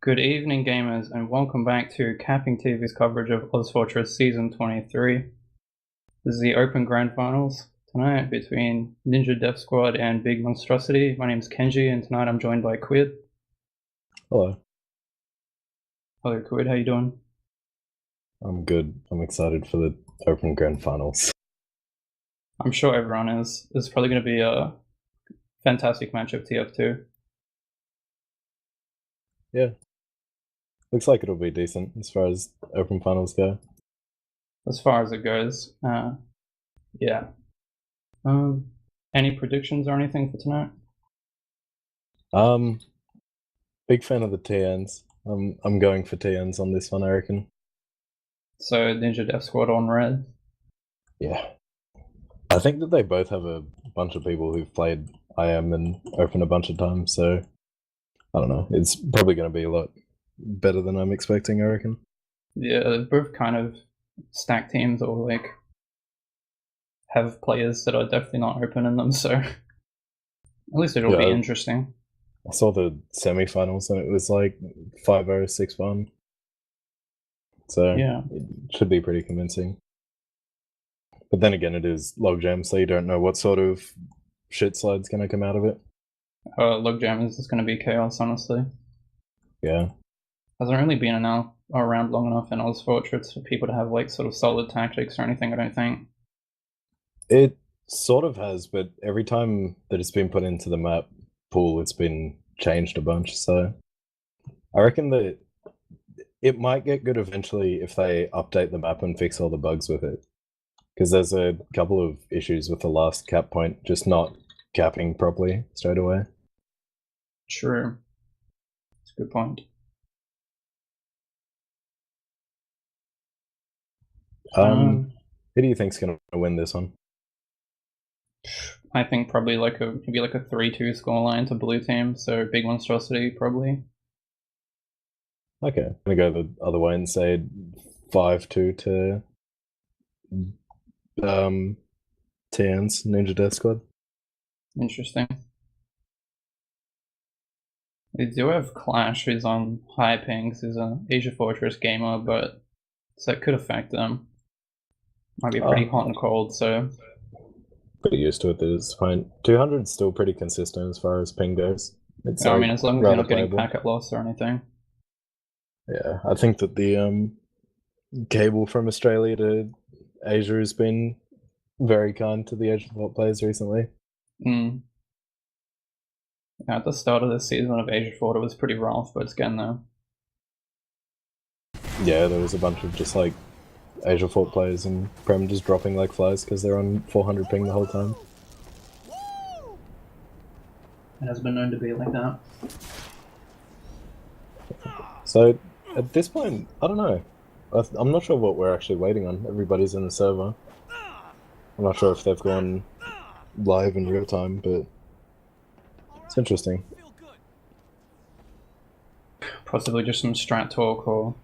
Good evening, gamers, and welcome back to CappingTV's coverage of ozfortress Season 23. This is the Open Grand Finals tonight between Ninja Death Squad and Big Monstrosity. My name is Kenji, and tonight I'm joined by Quid. Hello. Hello, Quid. How you doing? I'm good. I'm excited for the Open Grand Finals. I'm sure everyone is. It's probably going to be a fantastic matchup, TF2. Yeah. Looks like it'll be decent as far as Open Finals go. As far as it goes, yeah. Any predictions or anything for tonight? Big fan of the TNs. I'm going for TNs on this one, I reckon. So Ninja Death Squad on red. Yeah. I think that they both have a bunch of people who've played IM and Open a bunch of times, so I don't know. It's probably going to be a lot better than I'm expecting, I reckon. Yeah, they're both kind of stacked teams, or like have players that are definitely not open in them, so at least it'll be interesting. I saw the semi-finals and it was like 5-0, 6-1. So yeah, it should be pretty convincing. But then again, it is logjam, so you don't know what sort of shit slide's going to come out of it. logjam is just going to be chaos, honestly. Yeah. Hasn't really been around long enough in ozfortress for people to have like sort of solid tactics or anything, I don't think. It sort of has, but every time that it's been put into the map pool, it's been changed a bunch. So I reckon that it might get good eventually if they update the map and fix all the bugs with it. Because there's a couple of issues with the last cap point just not capping properly straight away. True. That's a good point. Who do you think's going to win this one? I think probably maybe like a 3-2 scoreline to blue team, so Big Monstrosity probably. Okay, I'm going to go the other way and say 5-2 to TN's Ninja Death Squad. Interesting. They do have Clash, who's on high pings, who's an Asia Fortress gamer, but so that could affect them. Might be pretty hot and cold, so pretty used to it at this point. 200 is still pretty consistent as far as ping goes. It's I mean, as long as you're not getting packet loss or anything. Yeah, I think that the cable from Australia to Asia has been very kind to the Asia players recently. Yeah, at the start of this season of Asia Fort, it was pretty rough, but it's getting there. Yeah, there was a bunch of just like Asia Fort players and Prem just dropping like flies because they're on 400 ping the whole time. It has been known to be like that. So at this point, I don't know. I'm not sure what we're actually waiting on. Everybody's in the server. I'm not sure if they've gone live in real time, but it's interesting. Possibly just some strat talk or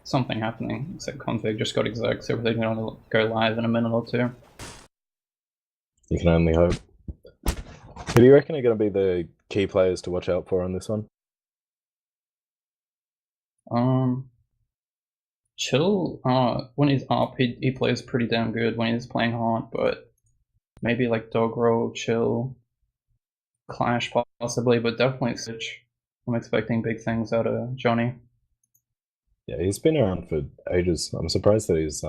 something happening. Except config just got exec, so they're going to go live in a minute or two. You can only hope. Who do you reckon are going to be the key players to watch out for on this one? Chill, when he's up, he plays pretty damn good when he's playing hard, but maybe like Dog Roll, Chill, Clash possibly, but definitely Switch. I'm expecting big things out of Johnny. Yeah, he's been around for ages. I'm surprised that he's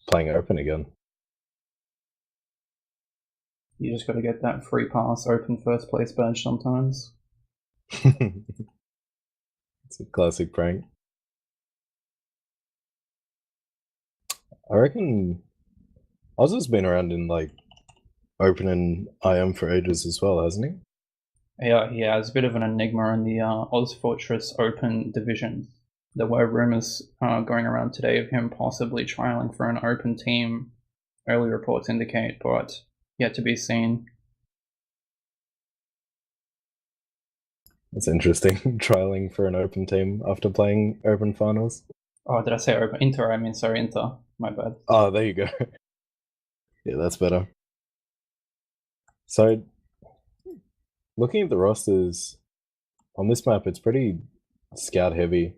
playing open again. You just got to get that free pass open first place badge sometimes. It's a classic prank. I reckon Oz's been around in like open and IM for ages as well, hasn't he? Yeah, he has a bit of an enigma in the ozfortress open division. There were rumors going around today of him possibly trialing for an open team. Early reports indicate, but yet to be seen. That's interesting. Trialing for an open team after playing open finals. Oh, did I say open? Inter, I mean, sorry, Inter. My bad. Oh, there you go. Yeah, that's better. So, looking at the rosters on this map, it's pretty scout heavy.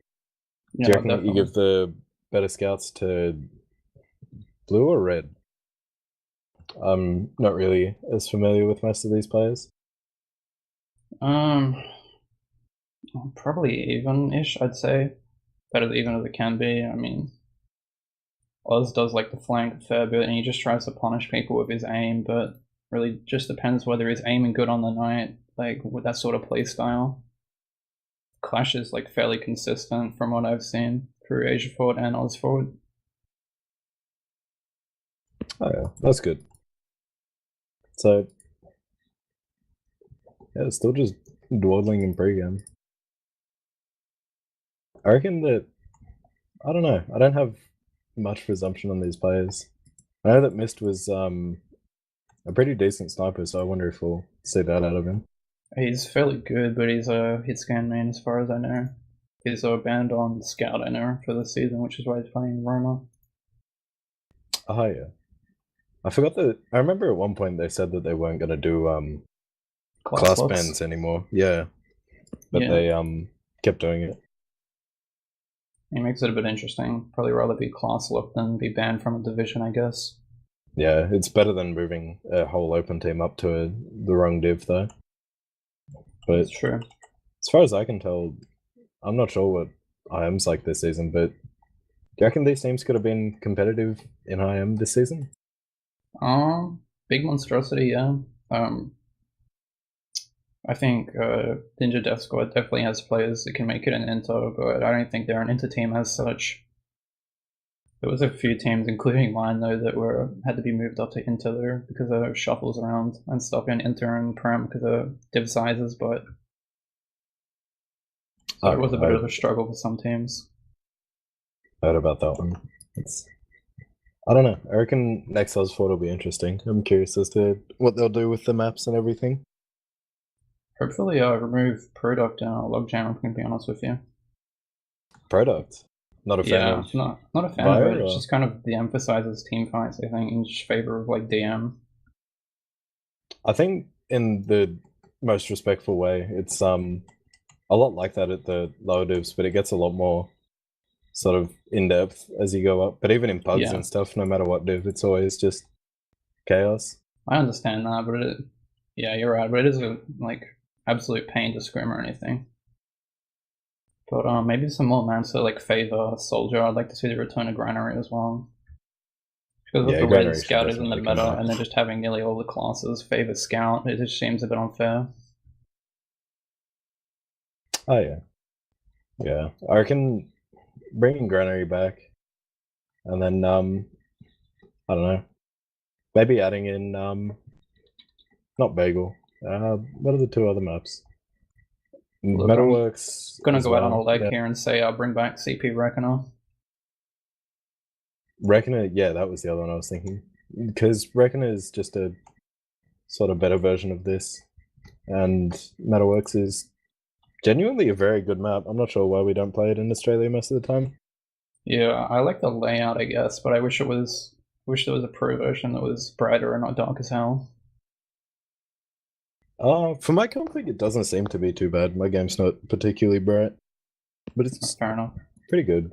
Yeah, Do you reckon definitely. you give the better scouts to blue or red? I'm not really as familiar with most of these players. Probably even-ish, I'd say. Better even as it can be. I mean, Oz does like the flank a fair bit, and he just tries to punish people with his aim, but really just depends whether he's aiming good on the night, like with that sort of play style. Clash is like fairly consistent from what I've seen through Asia Forward and Oz Forward. Oh yeah, that's good. So yeah, it's still just dawdling in pregame. I reckon that I don't know. I don't have much presumption on these players. I know that Mist was a pretty decent sniper, so I wonder if we'll see that out of him. He's fairly good, but he's a hit scan main as far as I know. He's banned on Scout, I know, for this season, which is why he's playing Roma. Oh yeah. I forgot that. I remember at one point they said that they weren't going to do class locks. bans anymore. Yeah, but Yeah. they kept doing it. It makes it a bit interesting. Probably rather be class locked than be banned from a division, I guess. Yeah, it's better than moving a whole open team up to the wrong div though. But That's true. as far as I can tell, I'm not sure what IM's like this season, but do you reckon these teams could have been competitive in IM this season? Big Monstrosity, yeah. I think Ninja Death Squad definitely has players that can make it in Inter, but I don't think they're an Inter team as such. There was a few teams, including mine, though, that had to be moved up to Inter there because of shuffles around and stuff in Inter and Prem because of div sizes, but so it was a bit of a struggle for some teams. I heard about that one. I don't know. I reckon next Ozfort will be interesting. I'm curious as to what they'll do with the maps and everything. Hopefully, remove product and logjam. I'm going to be honest with you. Product. Not a fan of. not a fan Via, of it. It's just kind of de-emphasizes team fights, I think, in favor of like DM. I think in the most respectful way, it's a lot like that at the lower divs, but it gets a lot more sort of in depth as you go up. But even in pugs and stuff, no matter what div, it's always just chaos. I understand that, but yeah, you're right. But it isn't like absolute pain to scrim or anything. But maybe some more maps that like favor Soldier. I'd like to see the return of Granary as well. Because of the way the Scout is in the meta, and then just having nearly all the classes favor Scout, it just seems a bit unfair. Oh yeah, yeah. I reckon bringing Granary back, and then I don't know, maybe adding in not Bagel. What are the two other maps? Look, Metalworks. I'm gonna go out on a leg here and say I'll bring back CP Reckoner. Reckoner, yeah, that was the other one I was thinking. Because Reckoner is just a sort of better version of this, and Metalworks is genuinely a very good map. I'm not sure why we don't play it in Australia most of the time. Yeah, I like the layout, I guess, but I wish there was a pro version that was brighter and not dark as hell. For my config, it doesn't seem to be too bad. My game's not particularly bright, but it's fair enough. Pretty good.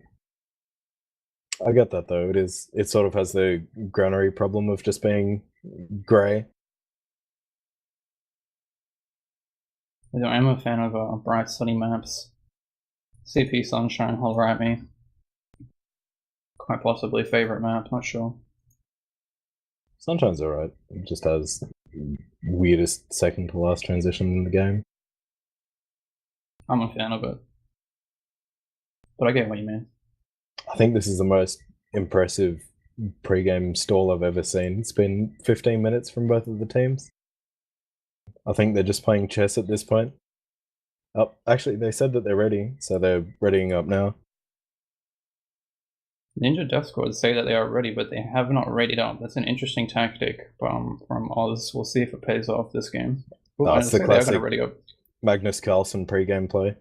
I get that though. It sort of has the Granary problem of just being grey. I'm a fan of bright sunny maps. CP Sunshine, holler at me. Quite possibly favorite map, not sure. Sunshine's alright. It just has weirdest second to last transition in the game. I'm a fan of it. But I get what you mean. I think this is the most impressive pre-game stall I've ever seen. It's been 15 minutes from both of the teams. I think they're just playing chess at this point. Oh, actually, they said that they're ready, so they're readying up now. Ninja Death Squad say that they are ready, but they have not readied up. That's an interesting tactic from Oz. We'll see if it pays off this game. That's the classic ready up. Magnus Carlsen pre-game play.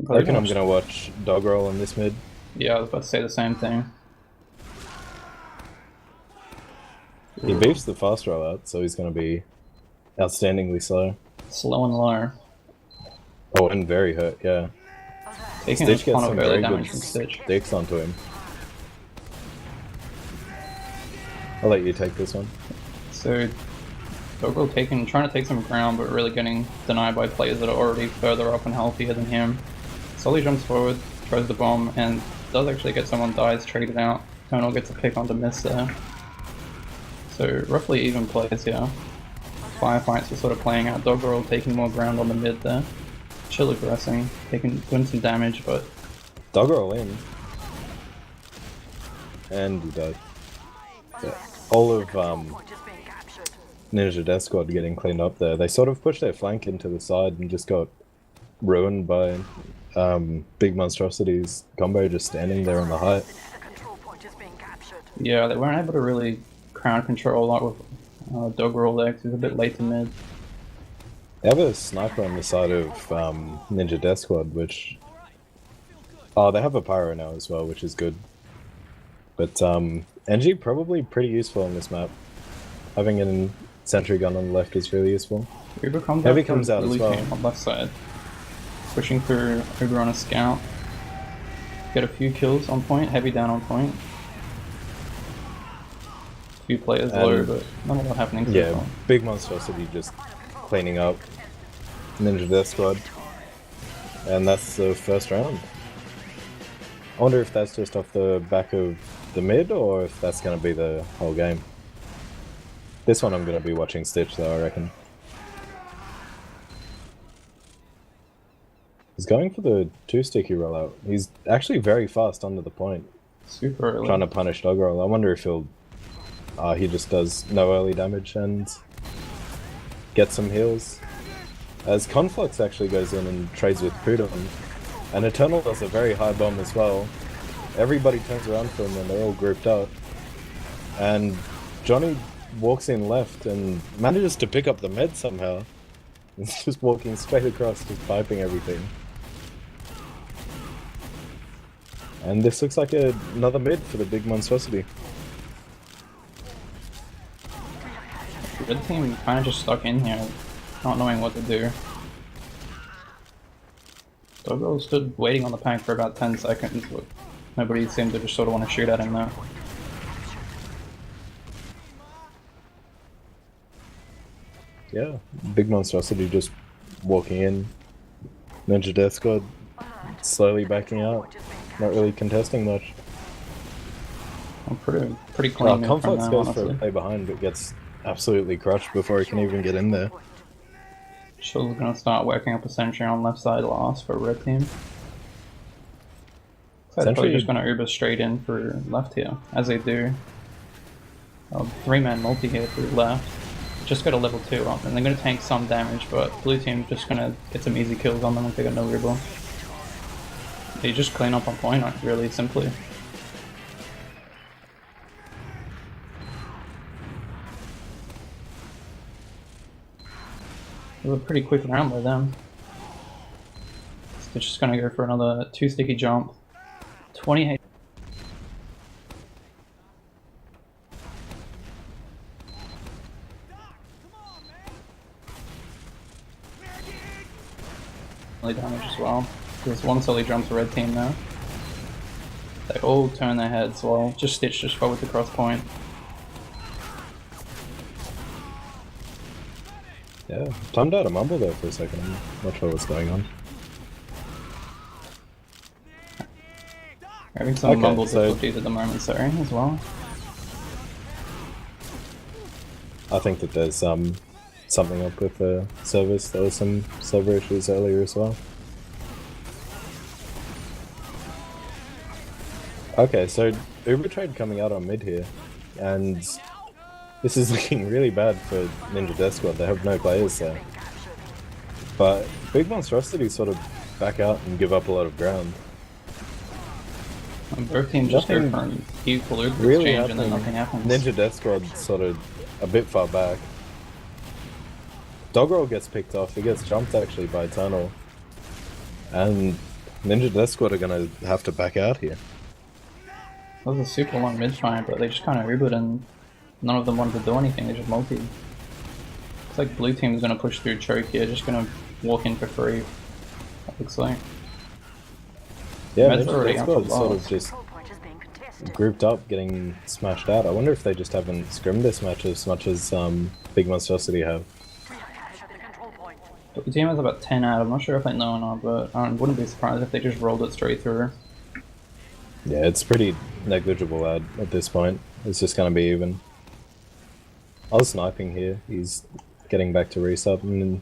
I reckon I'm going to watch Dog Roll on this mid. Yeah, I was about to say the same thing. He beefs the fast rollout, so he's going to be outstandingly slow. Slow and low. Oh, and very hurt, yeah. Taking Stitch a gets ton of some early very damage good from Stitch. sticks onto him. I'll let you take this one. So Doggerel trying to take some ground, but really getting denied by players that are already further up and healthier than him. Slowly jumps forward, throws the bomb, and does actually get someone dies traded out. Tonal gets a pick onto miss there. So roughly even plays here. Firefights are sort of playing out. Doggerel taking more ground on the mid there. Chill aggressing, doing some damage, but Doggerel in. And he died. Yeah. All of Ninja Death Squad getting cleaned up there. They sort of pushed their flank into the side and just got ruined by Big Monstrosity's combo just standing there on the height. yeah, they weren't able to really crowd control a lot with Doggerel there because he's a bit late to mid. They have a sniper on the side of Ninja Death Squad, which... Oh, they have a pyro now as well, which is good. But NG probably pretty useful on this map. Having a sentry gun on the left is really useful. Heavy comes out as well. On left side. Pushing through Uber on a scout. Get a few kills on point, Heavy down on point. Few players low, but not a lot happening so yeah, far. Big Monstrosity just cleaning up Ninja Death Squad. And that's the first round. I wonder if that's just off the back of the mid, or if that's going to be the whole game. This one I'm going to be watching Stitch though, I reckon. He's going for the 2-sticky rollout. He's actually very fast under the point. Super early. Trying to punish Doggerel. I wonder if he'll... he just does no early damage and gets some heals. As Conflux actually goes in and trades with Pudon. And Eternal does a very high bomb as well. Everybody turns around for him and they're all grouped up. And Johnny walks in left and manages to pick up the med somehow. He's just walking straight across, just piping everything. And this looks like another mid for the Big Monstrosity. Red team kind of just stuck in here, not knowing what to do. Doggerel stood waiting on the pack for about 10 seconds, but nobody seemed to just sort of want to shoot at him now. Yeah, Big Monstrosity just walking in. Ninja Death Squad slowly backing out, not really contesting much. I'm pretty clean. Conflux goes for a play behind, but gets absolutely crushed before he can even get in there. Chill's gonna start working up a sentry on left side last for red team. So they're probably just gonna Uber straight in for left here, as they do. 3-man multi here through left. Just got a level 2 up, and they're gonna tank some damage, but blue team just gonna get some easy kills on them if they got no Uber. They just clean up on point, really simply. It was a pretty quick round by them. They're just gonna go for another 2-sticky jump. 28. Damage as well. There's one solely jump to red team now. They all turn their heads while just Stitch just forward the cross point. Yeah, timed out a mumble there for a second. I'm not sure what's going on. Having some mumble difficulties at the moment, sorry, as well. I think that there's something up with the service. There was some server issues earlier as well. Okay, so Uber trade coming out on mid here, and this is looking really bad for Ninja Death Squad. They have no players there. But Big Monstrosity sort of back out and give up a lot of ground. And both teams just go for an equal Uber really exchange and then nothing happens. Ninja Death Squad sort of a bit far back. Doggerel gets picked off. He gets jumped actually by Eternal. And Ninja Death Squad are going to have to back out here. That was a super long mid fight, but they just kind of Ubered and none of them wanted to do anything, they just multi. It's like blue team's gonna push through choke here, just gonna walk in for free. Looks like. Yeah, Med's Ninja already Death out for Squad sort of blast. just grouped up, getting smashed out. I wonder if they just haven't scrimmed this match as much as Big Monstrosity have. But the team has about 10 out. I'm not sure if they know or not, but I wouldn't be surprised if they just rolled it straight through. Yeah, it's pretty negligible at this point. It's just gonna be even. I was sniping here. He's getting back to resub, and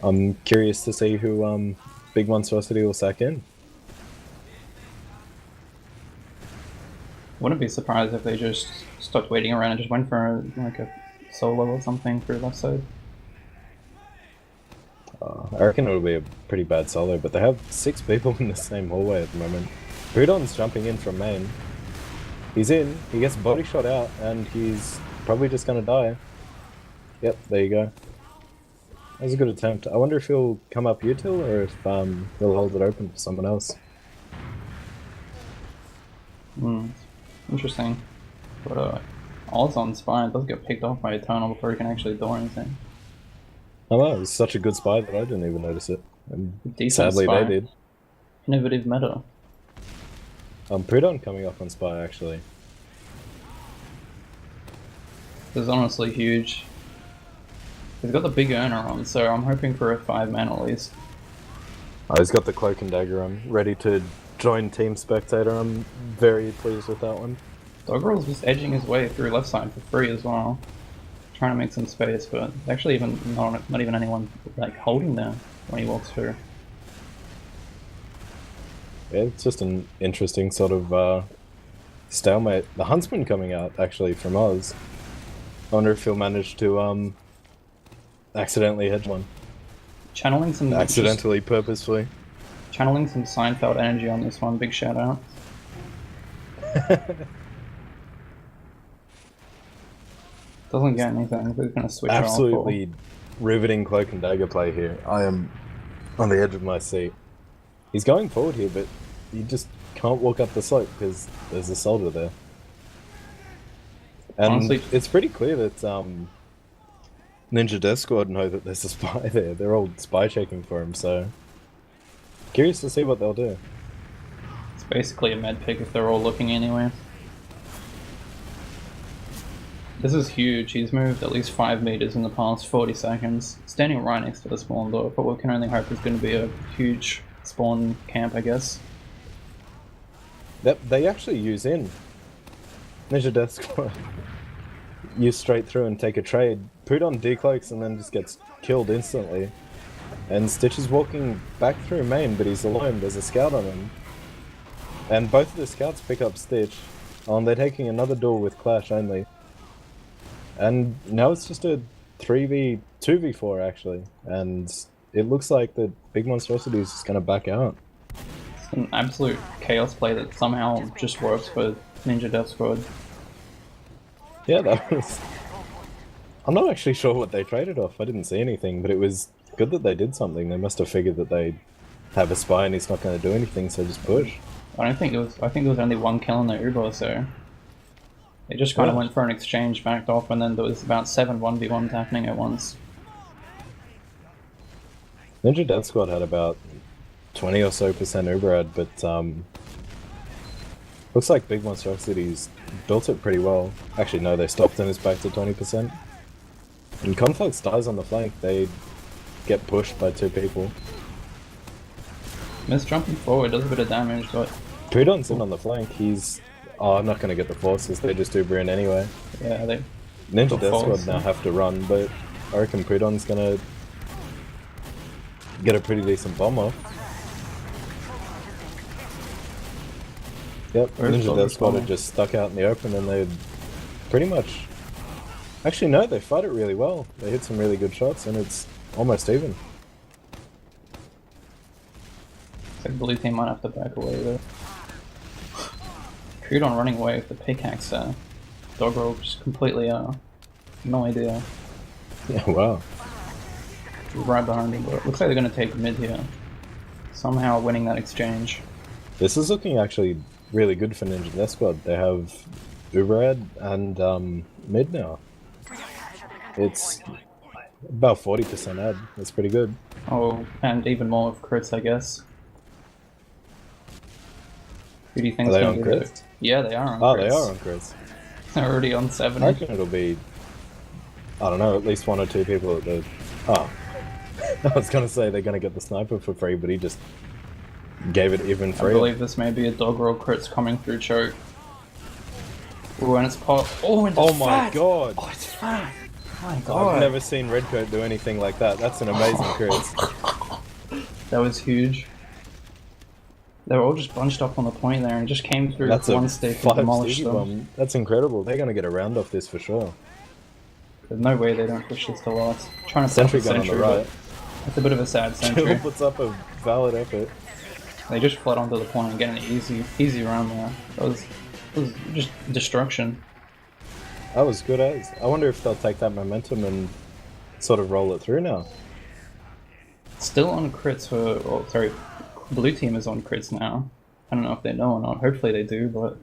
I'm curious to see who Big Monstrosity will sack in. Wouldn't be surprised if they just stopped waiting around and just went for like a solo or something through left side. I reckon it'll be a pretty bad solo, but they have 6 people in the same hallway at the moment. Budon's jumping in from main. He's in, he gets body shot out, and he's probably just gonna die. Yep, there you go. That was a good attempt. I wonder if he'll come up util or if he'll hold it open for someone else. Interesting. But All's on Spine does get picked off by Eternal before he can actually do anything. Oh wow, it was such a good spy that I didn't even notice it. And Decent sadly spy. they did. Innovative meta. Prudon coming off on spy actually. This is honestly huge. He's got the big earner on, so I'm hoping for a 5-man at least. Oh, he's got the cloak and dagger on, ready to join Team Spectator. I'm very pleased with that one. Doggerel's just edging his way through left side for free as well. Trying to make some space, but actually even not even anyone like holding there when he walks through. Yeah, it's just an interesting sort of stalemate. The Huntsman coming out actually from Oz. I wonder if he'll manage to accidentally hedge one. Channeling some Purposefully. Channeling some Seinfeld energy on this one. Big shout out. Doesn't get anything. We're gonna switch. Absolutely riveting cloak and dagger play here. I am on the edge of my seat. He's going forward here, but you just can't walk up the slope because there's a soldier there. And honestly, it's pretty clear that Ninja Death Squad know that there's a spy there. They're all spy checking for him, so curious to see what they'll do. It's basically a med pick if they're all looking anyway. This is huge. He's moved at least 5 meters in the past 40 seconds. Standing right next to the spawn door, but we can only hope there's going to be a huge spawn camp, I guess. Yep, they actually use in. Ninja Death Squad use straight through and take a trade. Prudon decloaks and then just gets killed instantly. And Stitch is walking back through main, but he's alone. There's a scout on him. And both of the scouts pick up Stitch. They're taking another duel with Clash only. And now it's just a 2v4 actually, and it looks like the Big Monstrosity is just going to back out. It's an absolute chaos play that somehow just works for Ninja Death Squad. Yeah, that was... I'm not actually sure what they traded off, I didn't see anything, but it was good that they did something. They must have figured that they'd have a spy and he's not going to do anything, so just push. I think there was only 1 kill in the Uber, so... They just kind of went for an exchange, backed off, and then there was about 7 1v1s happening at once. Ninja Death Squad had about 20 or so % Uberad, but looks like Big Monstrosity's built it pretty well. Actually, no, they stopped and it's back to 20%. And Conflux dies on the flank, they get pushed by 2 people. Miss jumping forward does a bit of damage, but... Prudon's in on the flank, he's... Oh, I'm not going to get the forces, they just Uber in anyway. Yeah, they... Ninja Death Squad now have to run, but I reckon Prudon's going to get a pretty decent bomb off. Yep, Ninja Death Squad are just stuck out in the open and they pretty much... Actually no, they fight it really well. They hit some really good shots and it's almost even. So blue team might have to back away though. Prudon running away with the pickaxe there. Doggerel just completely, no idea. Yeah, wow. Right behind him, but it looks like they're going to take mid here. Somehow winning that exchange. This is looking actually really good for Ninja Death Squad. They have Uberad and mid now. It's About 40% ad. That's pretty good. Oh, and even more with crits, I guess. Who do you think Are is they going on to get crits? it? Yeah, they are on Oh, crits. they are on crits. They're already on 70. I reckon it'll be, I don't know, at least 1 or 2 people at the... Oh. I was going to say they're going to get the sniper for free, but he just gave it even I freer. believe this may be a dog roll crits coming through choke. Ooh, and it's pop. Oh, and it's Oh my fat. god! Oh, it's fat. My god. I've never seen Redcoat do anything like that. That's an amazing crit. That was huge. They were all just bunched up on the point there and just came through That's with a one stick and 5 demolished sticky them. bomb. That's incredible. They're going to get a round off this for sure. There's no way they don't push this to last. Trying to Sentry put gun on the right. it's a bit of a sad sentry. Chill puts up a valid effort. They just fled onto the point and get an easy round there. It was just destruction. That was good as. I wonder if they'll take that momentum and sort of roll it through now. Still on crits for, oh, sorry, blue team is on crits now. I don't know if they know or not. Hopefully they do, but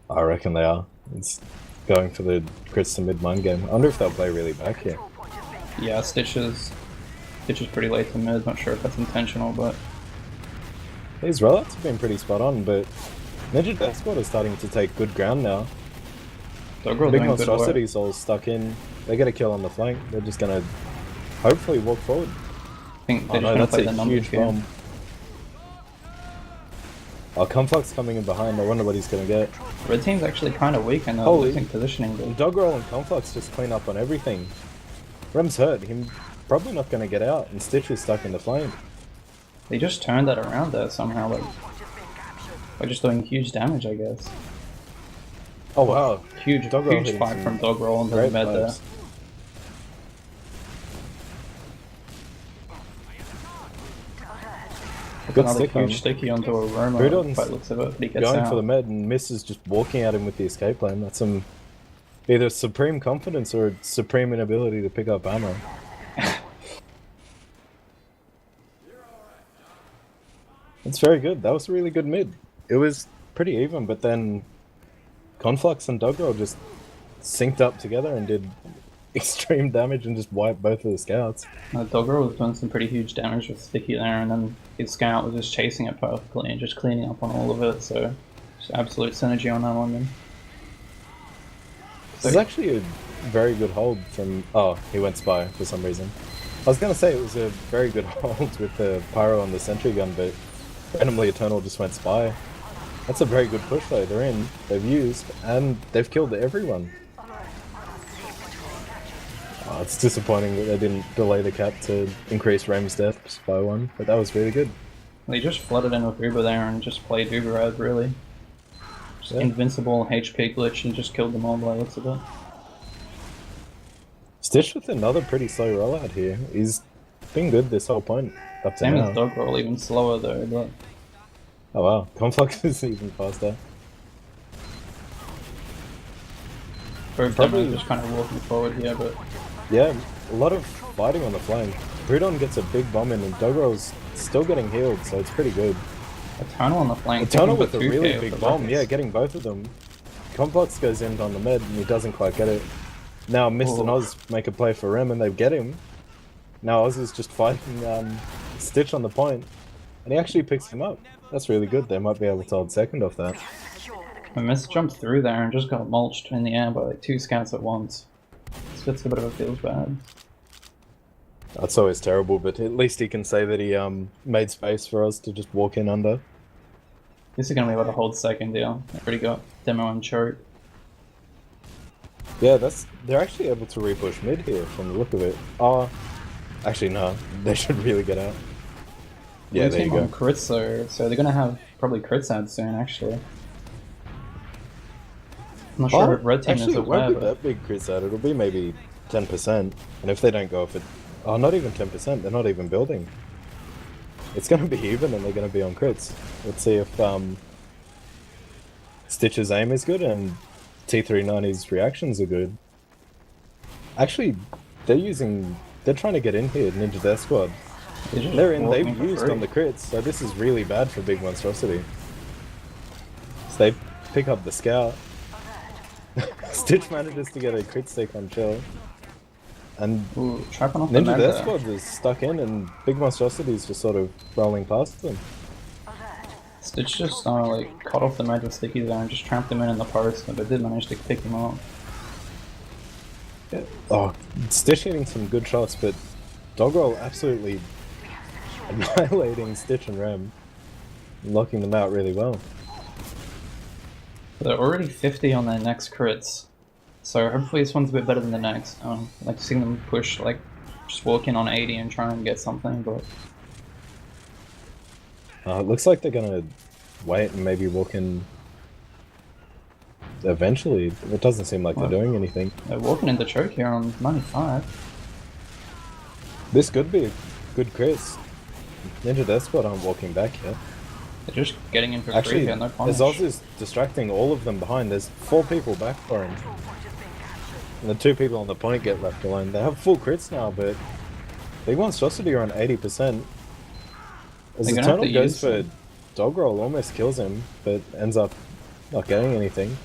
I reckon they are. It's going for the crits to mid-mine game. I wonder if they'll play really back here. yeah, Stitch is pretty late to mid. Not sure if that's intentional, but These rollouts have been pretty spot on, but Ninja Death Squad is starting to take good ground now. Big Big Monstrosity's all stuck in. They get a kill on the flank. They're just going to hopefully walk forward. I think they're Oh no, just that's going to play a the numbers huge game. bomb. Oh, Comflux coming in behind. I wonder what he's going to get. Red team's actually kind of weak and they're Holy. losing positioning. But Doggerel and Comflux just clean up on everything. Rem's hurt. Him probably not going to get out, and Stitch is stuck in the flame. they just turned that around there somehow, like by just doing huge damage, I guess. Oh wow. Huge Doggerel huge hitting fight some from Doggerel into the great med there. vibes. Good Another stick huge on. sticky onto a Roma Rudon's by the looks of it, but he gets Going out. for the med and misses, just walking at him with the escape lane. That's some either supreme confidence or supreme inability to pick up ammo. It's very good. That was a really good mid. It was pretty even, but then Conflux and Doggerel just synced up together and did extreme damage and just wiped both of the scouts. Doggerel was doing some pretty huge damage with Sticky there, and then his scout was just chasing it perfectly and just cleaning up on all of it, so just absolute synergy on that one then. This is actually a very good hold from... Oh, he went Spy for some reason. I was going to say it was a very good hold with the Pyro and the Sentry Gun, but randomly Eternal just went Spy. That's a very good push though. They're in, they've used, and they've killed everyone. Oh, it's disappointing that they didn't delay the cap to increase Rem's deaths by 1, but that was really good. They just flooded in with Uber there and just played Uber out, really. Just invincible HP glitch and just killed them all by the looks of it. Stitch with another pretty slow rollout here. He's been good this whole point up to Same now. as Doggerel, even slower though, but Oh wow, Conflux is even faster. both probably just kind of walking forward here, but Yeah, a lot of fighting on the flank. Rudon gets a big bomb in and Doggerel's still getting healed, so it's pretty good. Eternal on the flank. Eternal taking with the a 2K really with big the bomb, rockets. yeah, getting both of them. Conflux goes in on the med and he doesn't quite get it. Now Mist and Ooh. Oz make a play for Rem and they get him. Now Oz is just fighting Stitch on the point, and he actually picks him up. That's really good. They might be able to hold second off that. And Mist jumped through there and just got mulched in the air by like 2 scouts at once. So it's a bit of a feels bad. That's always terrible, but at least he can say that he made space for us to just walk in under. This is gonna be able to hold second deal. They already got demo and choke. Yeah, they're actually able to repush mid here from the look of it. Oh, actually no, they should really get out. Yeah, there you go. On crits though, so they're gonna have probably crits out soon actually. I'm not sure if red team actually, is it won't aware, be but that big crits out. It'll be maybe 10%, and if they don't go for it, oh, not even 10%. They're not even building. It's gonna be even, and they're gonna be on crits. Let's see if Stitch's aim is good and T390's reactions are good. Actually, they're trying to get in here, Ninja Death Squad. They're in, they've used on the crits, so this is really bad for Big Monstrosity. So they pick up the scout. Stitch manages to get a crit stick on Chill. And Ooh, trapping off the Ninja med Death there. Squad is stuck in, and Big Monstrosity is just sort of rolling past them. Stitch just like cut off the med with Sticky there and just trapped him in the post, but did manage to pick him up. Oh, Stitch hitting some good shots, but Doggerel absolutely annihilating Stitch and Rem, locking them out really well. They're already 50 on their next crits, so hopefully this one's a bit better than the next. Like seeing them push, like just walk in on 80 and try and get something, but it looks like they're gonna wait and maybe walk in eventually. It doesn't seem like they're doing anything. They're walking into choke here on 95. This could be a good crit. Ninja Death Squad aren't walking back yet. They're just getting in for Actually, free here, no punish. as Oz is distracting all of them behind, there's 4 people back for him. And the 2 people on the point get left alone. They have full crits now, but Big Monstrosity are on 80%. As Eternal goes for Doggerel, almost kills him, but ends up not getting anything.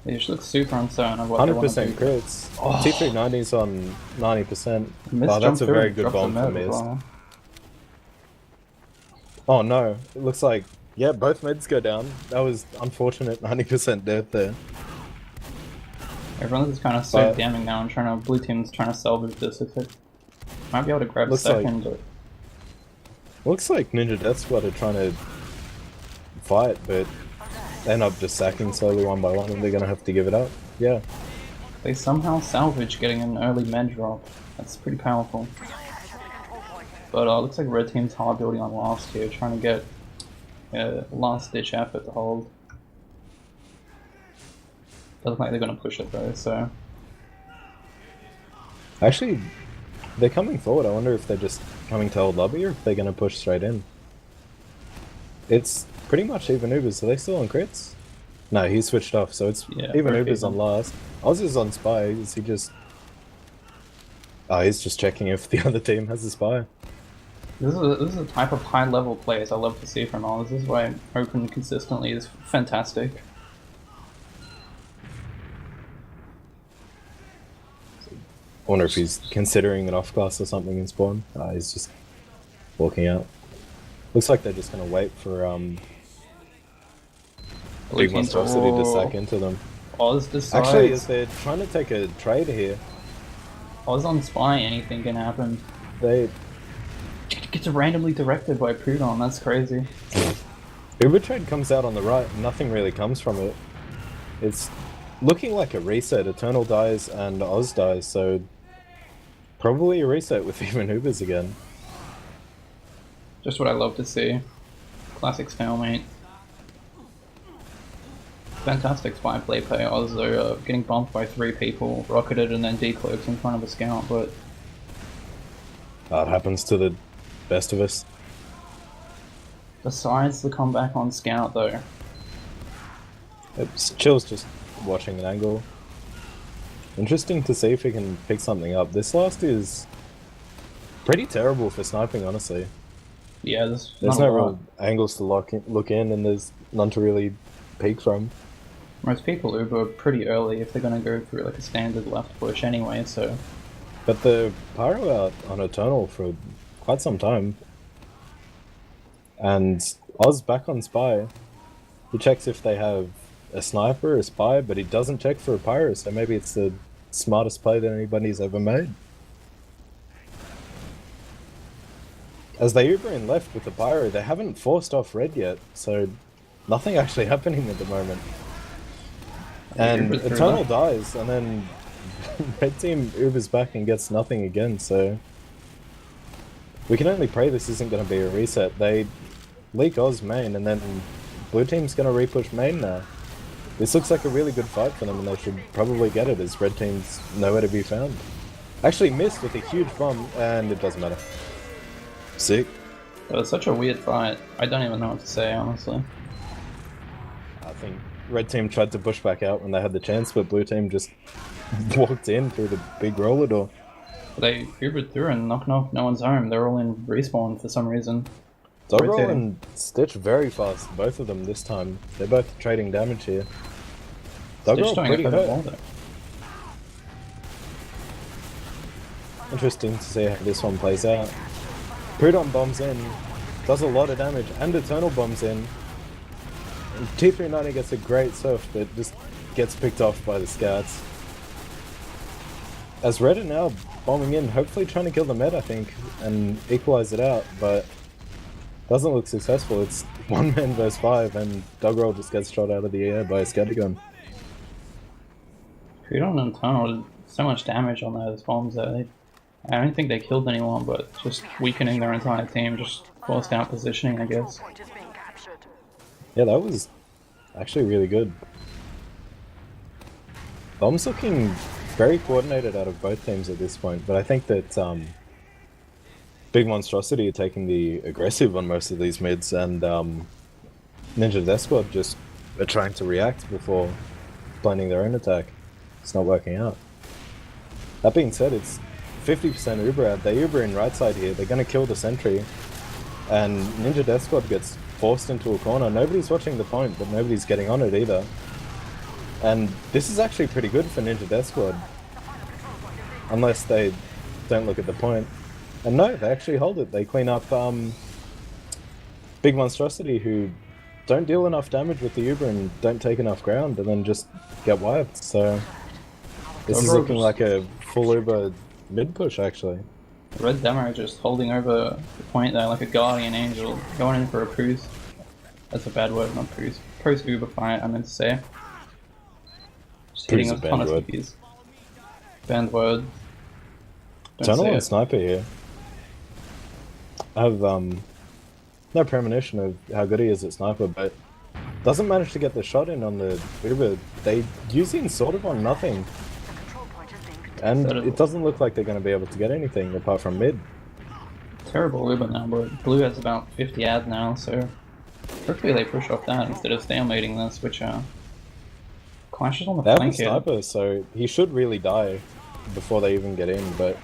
They just look super uncertain of what 100% crits. Oh. T390's on 90%. Oh, that's a very good bomb for Miz. Well. Oh no, it looks like, yeah, both meds go down. That was unfortunate 90% death there. Everyone's just kind of so damning now and blue team's trying to salvage this. If it might be able to grab a second, but... Looks like Ninja Death Squad are trying to fight, but they end up just sacking slowly one by one and they're gonna have to give it up. Yeah. They somehow salvage getting an early med drop. That's pretty powerful. But looks like red team's hard building on last here, trying to get a last ditch effort to hold. Doesn't look like they're gonna push it though, so... Actually, they're coming forward. I wonder if they're just coming to hold lobby or if they're gonna push straight in. It's pretty much even Ubers. Are they still on crits? No, he switched off, so it's even Ubers on last. Oz is on spy. Is he just... Oh, he's just checking if the other team has a spy. This is a type of high-level players I love to see from Oz. This is why open consistently is fantastic. I wonder if he's considering an off-class or something in spawn. He's just walking out. Looks like they're just going to wait for Big Monstrosity to sack into them. Oz decides... Actually, as they're trying to take a trade here... Oz on spy, anything can happen. They... Gets randomly directed by Pudon, that's crazy. Uber trade comes out on the right, nothing really comes from it. It's looking like a reset. Eternal dies and Oz dies, so probably a reset with even Ubers again. Just what I love to see. Classic stalemate. Fantastic spy play by Oz though, getting bumped by 3 people, rocketed and then decloaked in front of a scout, but... It happens to the best of us. Besides the comeback on scout though. Chill's just watching an angle. Interesting to see if he can pick something up. This last is pretty terrible for sniping, honestly. Yeah, there's no real angles to look in, and there's none to really peek from. Most people Uber pretty early if they're going to go through like a standard left push anyway, so... But the Pyro out on Eternal for quite some time. And Oz back on Spy. He checks if they have a sniper or a spy, but he doesn't check for a Pyro, so maybe it's the smartest play that anybody's ever made. As they Uber in left with the Pyro, they haven't forced off red yet, so nothing actually happening at the moment. And Eternal dies, and then red team Ubers back and gets nothing again, so... We can only pray this isn't going to be a reset. They leak Oz main, and then blue team's going to repush main now. This looks like a really good fight for them, and they should probably get it, as red team's nowhere to be found. Actually missed with a huge bomb, and it doesn't matter. Sick. It was such a weird fight. I don't even know what to say, honestly. I think red team tried to push back out when they had the chance, but blue team just walked in through the big roller door. They Ubered through and knocked off no one's home. They're all in respawn for some reason. Doggerel and Stitch very fast, both of them this time. They're both trading damage here. Doggerel pretty hurt. Interesting to see how this one plays out. Prudon bombs in, does a lot of damage, and Eternal bombs in. TF2 gets a great surf, but just gets picked off by the scouts. As Red are now bombing in, hopefully trying to kill the med, I think, and equalize it out, but doesn't look successful. It's 1 man versus 5, and Doggerel just gets shot out of the air by a scattergun. Prudon and Eternal did so much damage on those bombs that I don't think they killed anyone, but just weakening their entire team, just forced out positioning, I guess. Yeah, that was actually really good. Bombs looking very coordinated out of both teams at this point, but I think that Big Monstrosity are taking the aggressive on most of these mids, and Ninja Death Squad just are trying to react before planning their own attack. It's not working out. That being said, it's 50% Uber out. They Uber in right side here. They're going to kill the sentry, and Ninja Death Squad gets forced into a corner. Nobody's watching the point, but nobody's getting on it either. And this is actually pretty good for Ninja Death Squad, unless they don't look at the point. And no, they actually hold it. They clean up Big Monstrosity, who don't deal enough damage with the Uber and don't take enough ground, and then just get wiped. So this is looking like a full Uber mid push, actually. Red Demo just holding over the point there like a guardian angel, going in for a poos. That's a bad word, not poos. Post Uber fight, I meant to say. Just hitting a ton of stickies. Banned word. Tunnel and Sniper here. I have no premonition of how good he is at Sniper, but doesn't manage to get the shot in on the Uber. They use him sort of on nothing. And it doesn't look like they're going to be able to get anything apart from mid. Terrible Uber now, but Blue has about 50 ads now, so hopefully they push off that instead of stalemating this, which clashes on the flank here. They have a Sniper, so he should really die before they even get in, but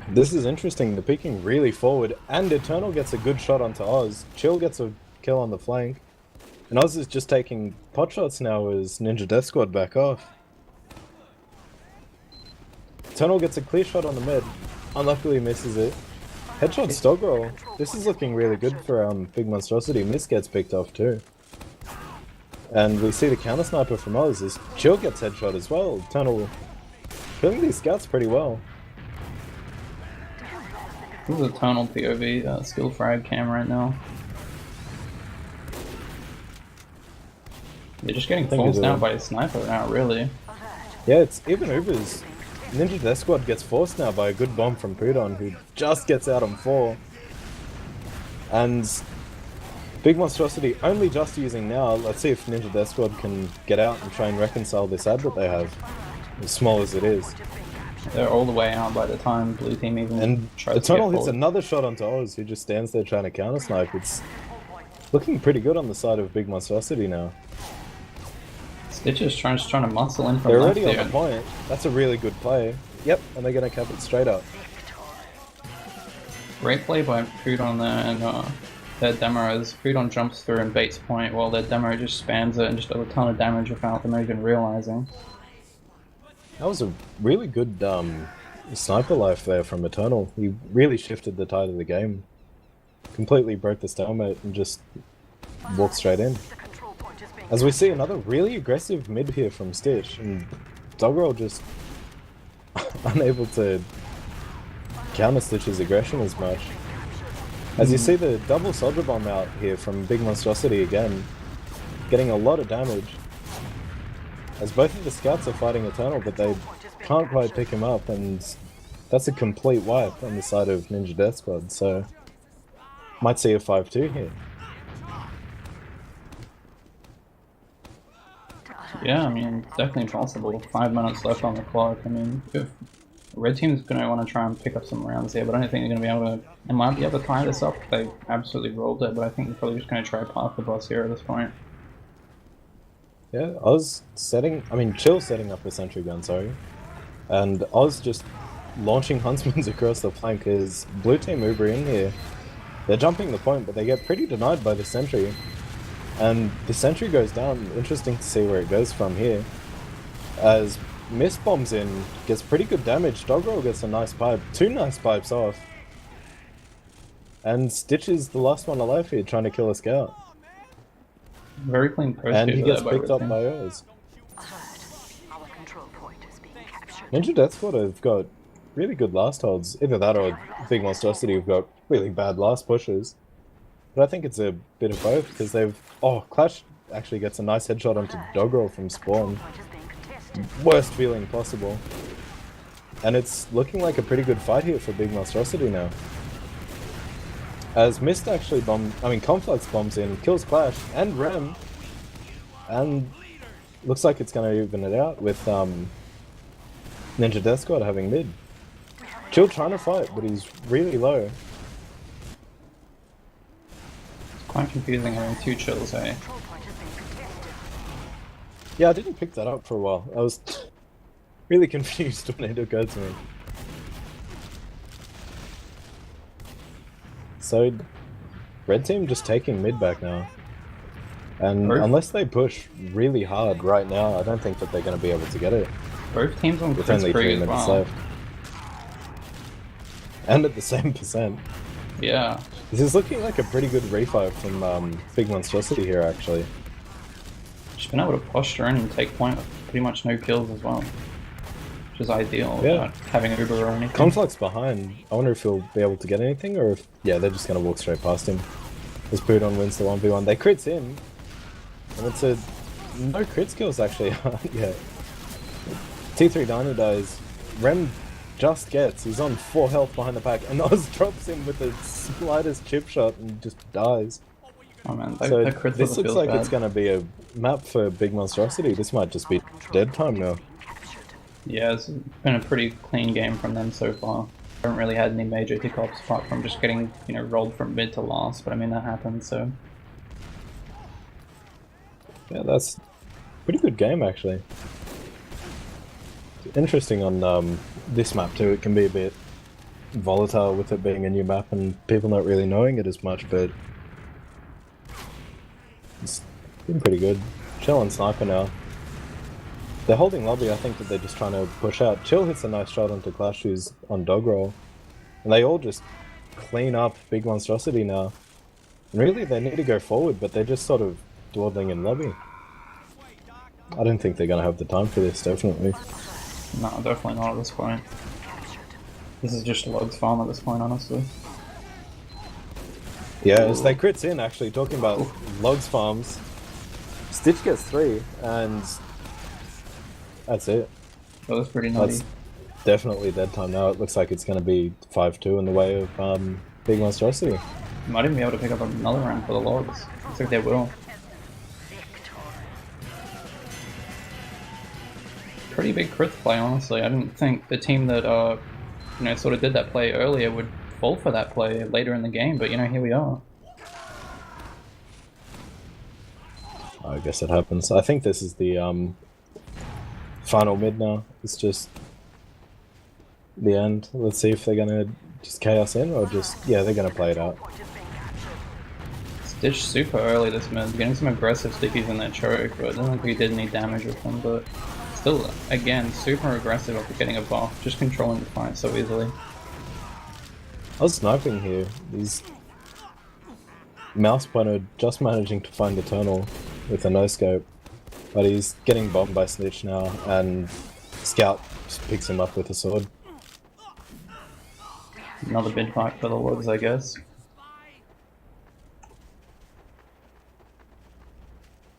this is interesting. They're peeking really forward, and Eternal gets a good shot onto Oz. Chill gets a kill on the flank, and Oz is just taking pot shots now as Ninja Death Squad back off. Eternal gets a clear shot on the mid, unluckily misses it. Headshot Doggerel. This is looking really good for Big Monstrosity. Miss gets picked off too. And we see the counter sniper from Oz as Chill gets headshot as well. Eternal killing these scouts pretty well. This is a Eternal POV skill frag cam right now. They're just getting forced out by a sniper now, really. Yeah, it's even Uber's. Ninja Death Squad gets forced now by a good bomb from Prudon, who just gets out on 4. And Big Monstrosity only just using now. Let's see if Ninja Death Squad can get out and try and reconcile this ad that they have, as small as it is. They're all the way out by the time Blue Team even tries to get Eternal hits forward. another shot onto Oz, who just stands there trying to counter snipe. It's looking pretty good on the side of Big Monstrosity now. Stitch trying to muscle in from They're left already there. on the point. That's a really good play. Yep, and they're going to cap it straight up. Great play by Prudon there, and their demo as Prudon jumps through and baits point while their demo just spams it and just does a ton of damage without them even realizing. That was a really good sniper life there from Eternal. He really shifted the tide of the game. Completely broke the stalemate and just walked straight in. As we see another really aggressive mid here from Stitch, and Doggerel just unable to counter Stitch's aggression as much. As you see the double soldier bomb out here from Big Monstrosity again, getting a lot of damage. As both of the scouts are fighting Eternal, but they can't quite pick him up, and that's a complete wipe on the side of Ninja Death Squad, so might see a 5-2 here. Yeah, I mean, definitely possible. 5 minutes left on the clock. I mean, if Red Team's going to want to try and pick up some rounds here, but I don't think they're going to be able to... They might be able to tie this up if they absolutely rolled it, but I think they're probably just going to try park the boss here at this point. Yeah, Oz setting... I mean, Chill setting up a sentry gun, sorry. And Oz just launching Huntsmans across the flank as Blue Team Uber in here. They're jumping the point, but they get pretty denied by the sentry. And the sentry goes down. Interesting to see where it goes from here. As Mist bombs in, gets pretty good damage. Doggerel gets a nice pipe, 2 nice pipes off. And Stitch is the last one alive here, trying to kill a scout. Very clean post. And he gets picked up by Oz. Ninja Death Squad have got really good last holds. Either that or Big Monstrosity have got really bad last pushes. But I think it's a bit of both, because they've... Oh, Clash actually gets a nice headshot onto Doggerel from spawn. Worst feeling possible. And it's looking like a pretty good fight here for Big Monstrosity now. As Mist actually Conflux bombs in, kills Clash and Rem. And looks like it's going to even it out with Ninja Death Squad having mid. Chill trying to fight, but he's really low. It's quite confusing having 2 chills, eh? Yeah, I didn't pick that up for a while. I was really confused when it occurred to me. So, red team just taking mid back now. And unless they push really hard right now, I don't think that they're going to be able to get it. Both teams on with only 3 minutes left. And at the same percent. Yeah. This is looking like a pretty good refi from Big Monstrosity here, actually. She's been able to posture in and take point with pretty much no kills as well. Which is ideal without having Uber or anything. Conflux behind. I wonder if he'll be able to get anything, or if... Yeah, they're just going to walk straight past him. As Pudon wins the 1v1. They crits in. And it's a... No crit skills, actually. Yeah. T3 Dino dies. Rem just gets. He's on 4 health behind the pack. And Oz drops him with the slightest chip shot and just dies. Oh man, so this looks like it's going to be a map for Big Monstrosity. This might just be dead time now. Yeah, it's been a pretty clean game from them so far. Haven't really had any major hiccups apart from just getting, you know, rolled from mid to last, but I mean that happens, so... Yeah, that's a pretty good game actually. Interesting on this map too. It can be a bit volatile with it being a new map and people not really knowing it as much, but it's been pretty good. Chill and Sniper now. They're holding lobby. I think that they're just trying to push out. Chill hits a nice shot onto Clash, who's on Doggerel. And they all just clean up Big Monstrosity now. And really, they need to go forward, but they're just sort of dawdling in lobby. I don't think they're going to have the time for this, definitely. No, definitely not at this point. This is just Log's farm at this point, honestly. Yeah, as they crits in, actually, talking about Log's farms. Stitch gets 3, and that's it. That was pretty nutty. That's definitely dead time now. It looks like it's going to be 5-2 in the way of Big Monstrosity. Might even be able to pick up another round for the Logs. Looks like they will. Pretty big crit play, honestly. I didn't think the team that you know, sort of did that play earlier would fall for that play later in the game, but you know, here we are. I guess it happens. I think this is the final mid now. It's just the end. Let's see if they're gonna just chaos in or just... Yeah, they're gonna play it out. Stitch super early this mid, getting some aggressive stickies in that choke, but I don't think he did any damage with them, but still, again, super aggressive after getting a buff, just controlling the fight so easily. I was sniping here. He's mouse pointer just managing to find the tunnel with a no-scope, but he's getting bombed by Snitch now, and Scout just picks him up with a sword. Another bid fight for the Logs, I guess.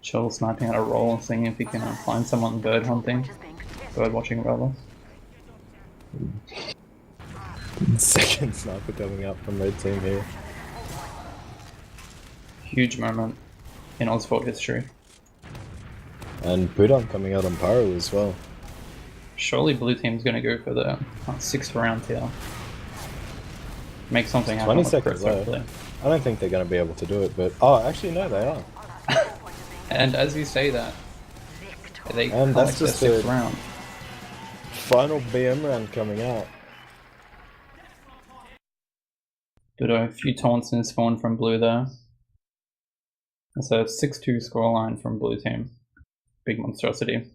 Chill sniping at a roll and seeing if he can find someone bird hunting. Bird watching rather. Second sniper coming up from red team here. Huge moment in Ozfort history. And Pudon coming out on Pyro as well. Surely blue team's gonna go for the 6th round here. Make something happen. 20 seconds left. I don't think they're going to be able to do it, but... Oh, actually no, they are. And as you say that, they and that's just the 6th round. Final BM round coming out. Did a few taunts in spawn from blue there. It's a 6-2 scoreline from blue team. Big Monstrosity.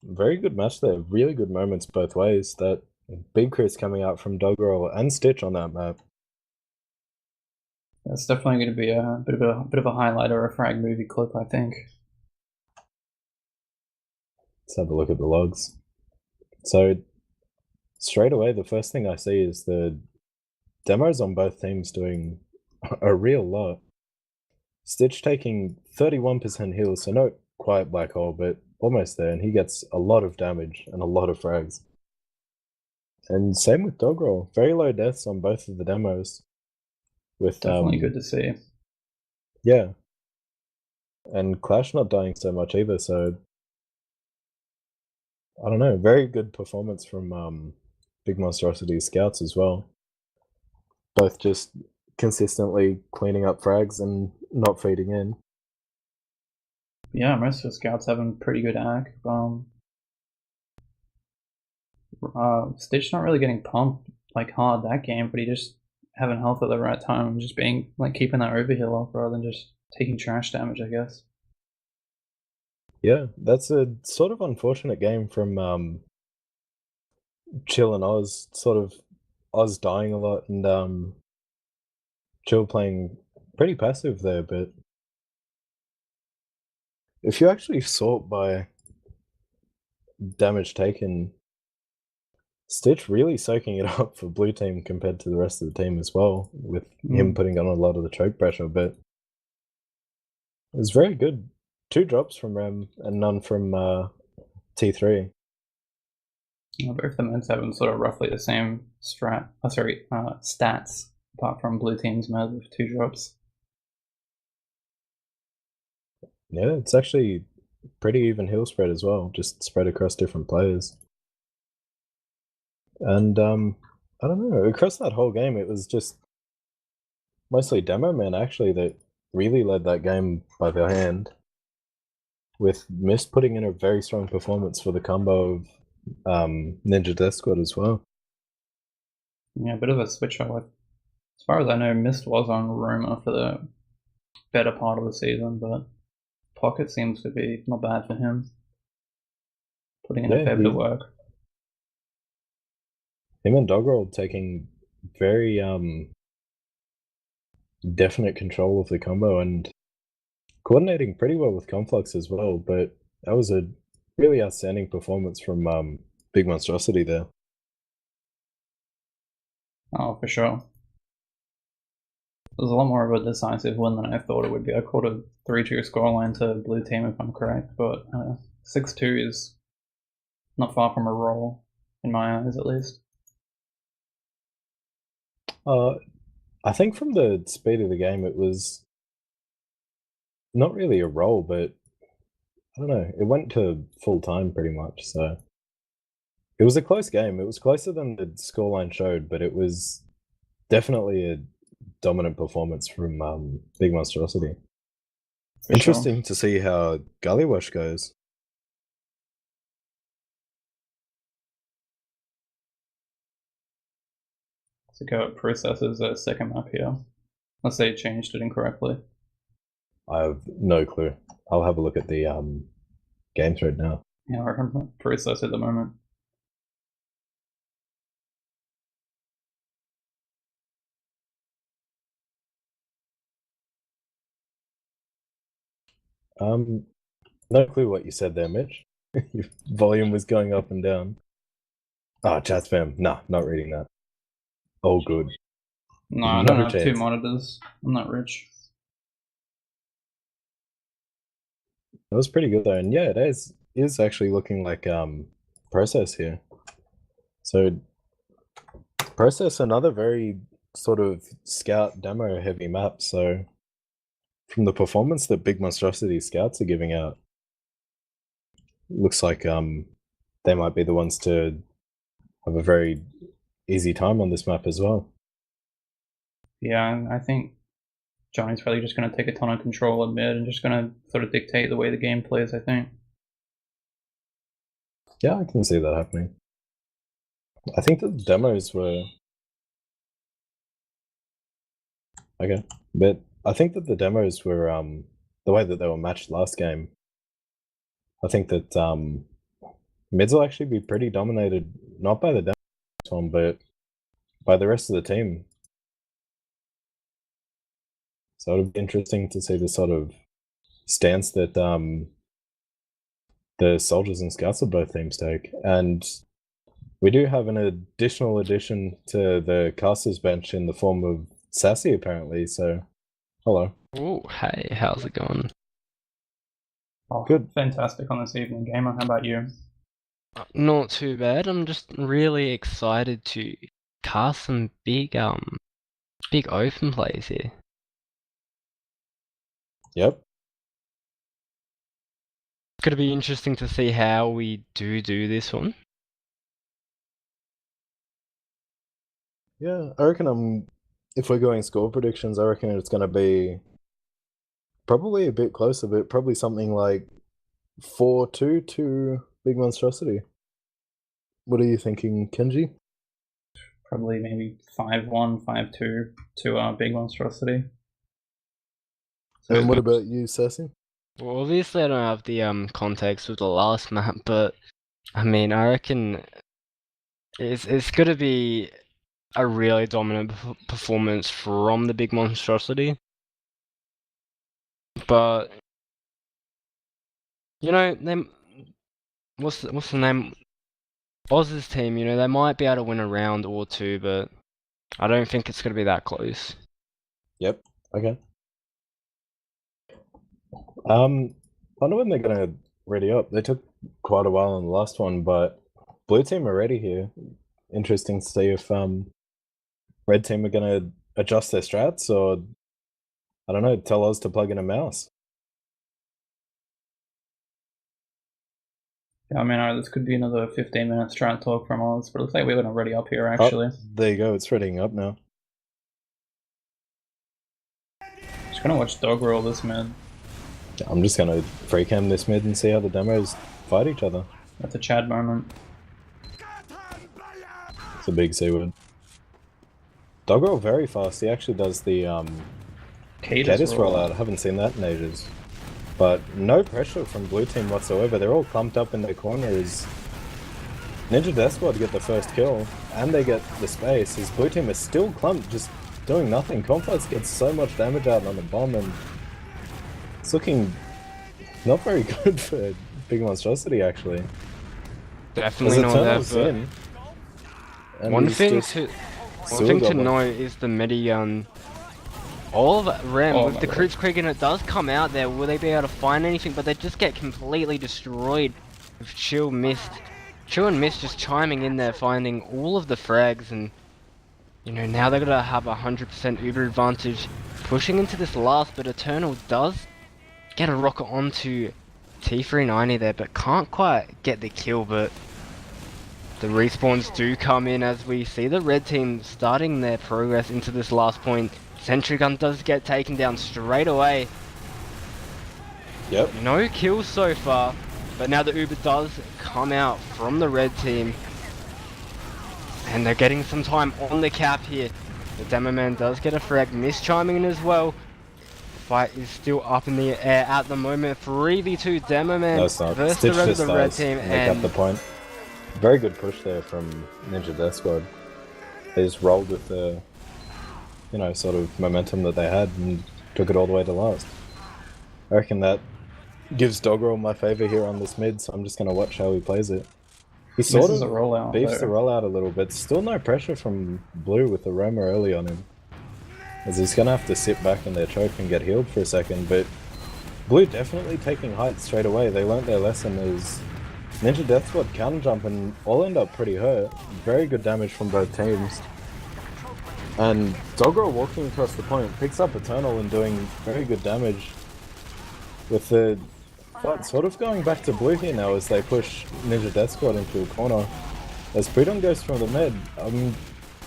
Very good match there. Really good moments both ways. That big Chris coming out from Doggerel and Stitch on that map. That's definitely going to be a bit of a highlight or a frag movie clip, I think. Let's have a look at the logs. So straight away, the first thing I see is the demos on both teams doing a real lot. Stitch taking 31% heal, so not quite black hole, but almost there, and he gets a lot of damage and a lot of frags. And same with Doggerel. Very low deaths on both of the demos. With Definitely good to see. Yeah. And Clash not dying so much either, so I don't know. Very good performance from Big Monstrosity scouts as well. Both just consistently cleaning up frags and not feeding in. Yeah, most of the scouts having pretty good ag. Stitch not really getting pumped like hard that game, but he just having health at the right time and just being like keeping that overheal up rather than just taking trash damage, I guess. Yeah, that's a sort of unfortunate game from Chill and Oz. Sort of Oz dying a lot and Chill playing pretty passive there, but if you actually sort by damage taken, Stitch really soaking it up for blue team compared to the rest of the team as well, with him putting on a lot of the choke pressure, but it was very good. 2 drops from Rem and none from T3. Both the meds having sort of roughly the same stats, apart from blue team's med with 2 drops. Yeah, it's actually pretty even heal spread as well, just spread across different players. And I don't know, across that whole game, it was just mostly Demo Man actually that really led that game by the hand, with Mist putting in a very strong performance for the combo of Ninja Death Squad as well. Yeah, a bit of a switch up. As far as I know, Mist was on Roma for the better part of the season, but Pocket seems to be not bad for him, putting in a fair bit of work. Him and Doggerel taking very definite control of the combo and coordinating pretty well with Conflux as well, but that was a really outstanding performance from Big Monstrosity there. Oh, for sure. It was a lot more of a decisive win than I thought it would be. I called a 3-2 scoreline to blue team if I'm correct, but 6-2 is not far from a roll, in my eyes at least. I think from the speed of the game, it was not really a roll, but I don't know, it went to full time pretty much, so it was a close game. It was closer than the scoreline showed, but it was definitely a dominant performance from Big Monstrosity. Interesting to see how Gullywash goes. To go at Processor's second map here. Unless they changed it incorrectly. I have no clue. I'll have a look at the game thread now. Yeah, I remember Processor at the moment. No clue what you said there, Mitch. Your volume was going up and down. Oh, chat spam. Nah, not reading that. Oh, good. No, I don't have 2 monitors. I'm not rich. That was pretty good though, and yeah, it is actually looking like Process here. So Process, another very sort of scout demo heavy map. So from the performance that Big Monstrosity scouts are giving out, looks like they might be the ones to have a very easy time on this map as well. Yeah, I think Johnny's probably just going to take a ton of control of mid and just going to sort of dictate the way the game plays, I think. Yeah, I can see that happening. I think that the demos were okay, but I think that the demos were the way that they were matched last game. I think that Mids will actually be pretty dominated, not by the damage one, but by the rest of the team. So it'll be interesting to see the sort of stance that the soldiers and scouts of both teams take. And we do have an additional addition to the casters bench in the form of Sassy, apparently. So, hello. Oh, hey, how's it going? Oh, Good. Fantastic on this evening, gamer. How about you? Not too bad. I'm just really excited to cast some big open plays here. Yep. It's gonna be interesting to see how we do this one. Yeah, I reckon if we're going score predictions, I reckon it's going to be probably a bit closer, but probably something like 4-2 to Big Monstrosity. What are you thinking, Kenji? Probably maybe 5-1, 5-2 to Big Monstrosity. So and what about you, Sassy? Well, obviously I don't have the context of the last map, but I mean I reckon it's gonna be a really dominant performance from the Big Monstrosity. But you know, what's the name? Oz's team, you know, they might be able to win a round or two, but I don't think it's gonna be that close. Yep. Okay. I wonder when they're gonna ready up. They took quite a while on the last one, but blue team are ready here. Interesting to see if red team are gonna adjust their strats or I don't know, tell us to plug in a mouse. Yeah, I mean, this could be another 15-minute strat talk from us, but it looks like we're going to ready up here, actually. Oh, there you go, it's readying up now. Just going to watch Dog roll this mid. I'm just going to free cam this mid and see how the demos fight each other. That's a Chad moment. It's a big C word. Dog roll very fast. He actually does the Cadis rollout. I haven't seen that in ages. But no pressure from blue team whatsoever. They're all clumped up in their corners. Ninja Death Squad get the first kill, and they get the space. His blue team is still clumped, just doing nothing. Conflict gets so much damage out on the bomb, and it's looking not very good for Big Monstrosity, actually. Definitely not that, but one thing to know is the Median. All of Rem, with the Crits Krieg, and it does come out there, will they be able to find anything? But they just get completely destroyed with Chill and Mist just chiming in there, finding all of the frags, and you know, now they're gonna have 100% Uber advantage, pushing into this last, but Eternal does get a rocket onto T390 there, but can't quite get the kill, but the respawns do come in as we see the red team starting their progress into this last point. Sentry gun does get taken down straight away. Yep. No kills so far, but now the Uber does come out from the red team. And they're getting some time on the cap here. The Demo Man does get a frag, mischiming in as well. Fight is still up in the air at the moment. 3v2 Demo Man versus the rest of the red team. And they got the point. Very good push there from Ninja Death Squad. They just rolled with the, you know, sort of momentum that they had and took it all the way to last. I reckon that gives Doggerel my favor here on this mid, so I'm just going to watch how he plays it. He sort of beefs the rollout a little bit. Still no pressure from Blue with the Roma early on him, as he's going to have to sit back in their choke and get healed for a second, but Blue definitely taking height straight away. They learnt their lesson as Ninja Death Squad counter jump and all end up pretty hurt. Very good damage from both teams. And Doggerel walking across the point picks up Eternal and doing very good damage. With the fight sort of going back to Blue here now as they push Ninja Death Squad into a corner. As Freedom goes from the med,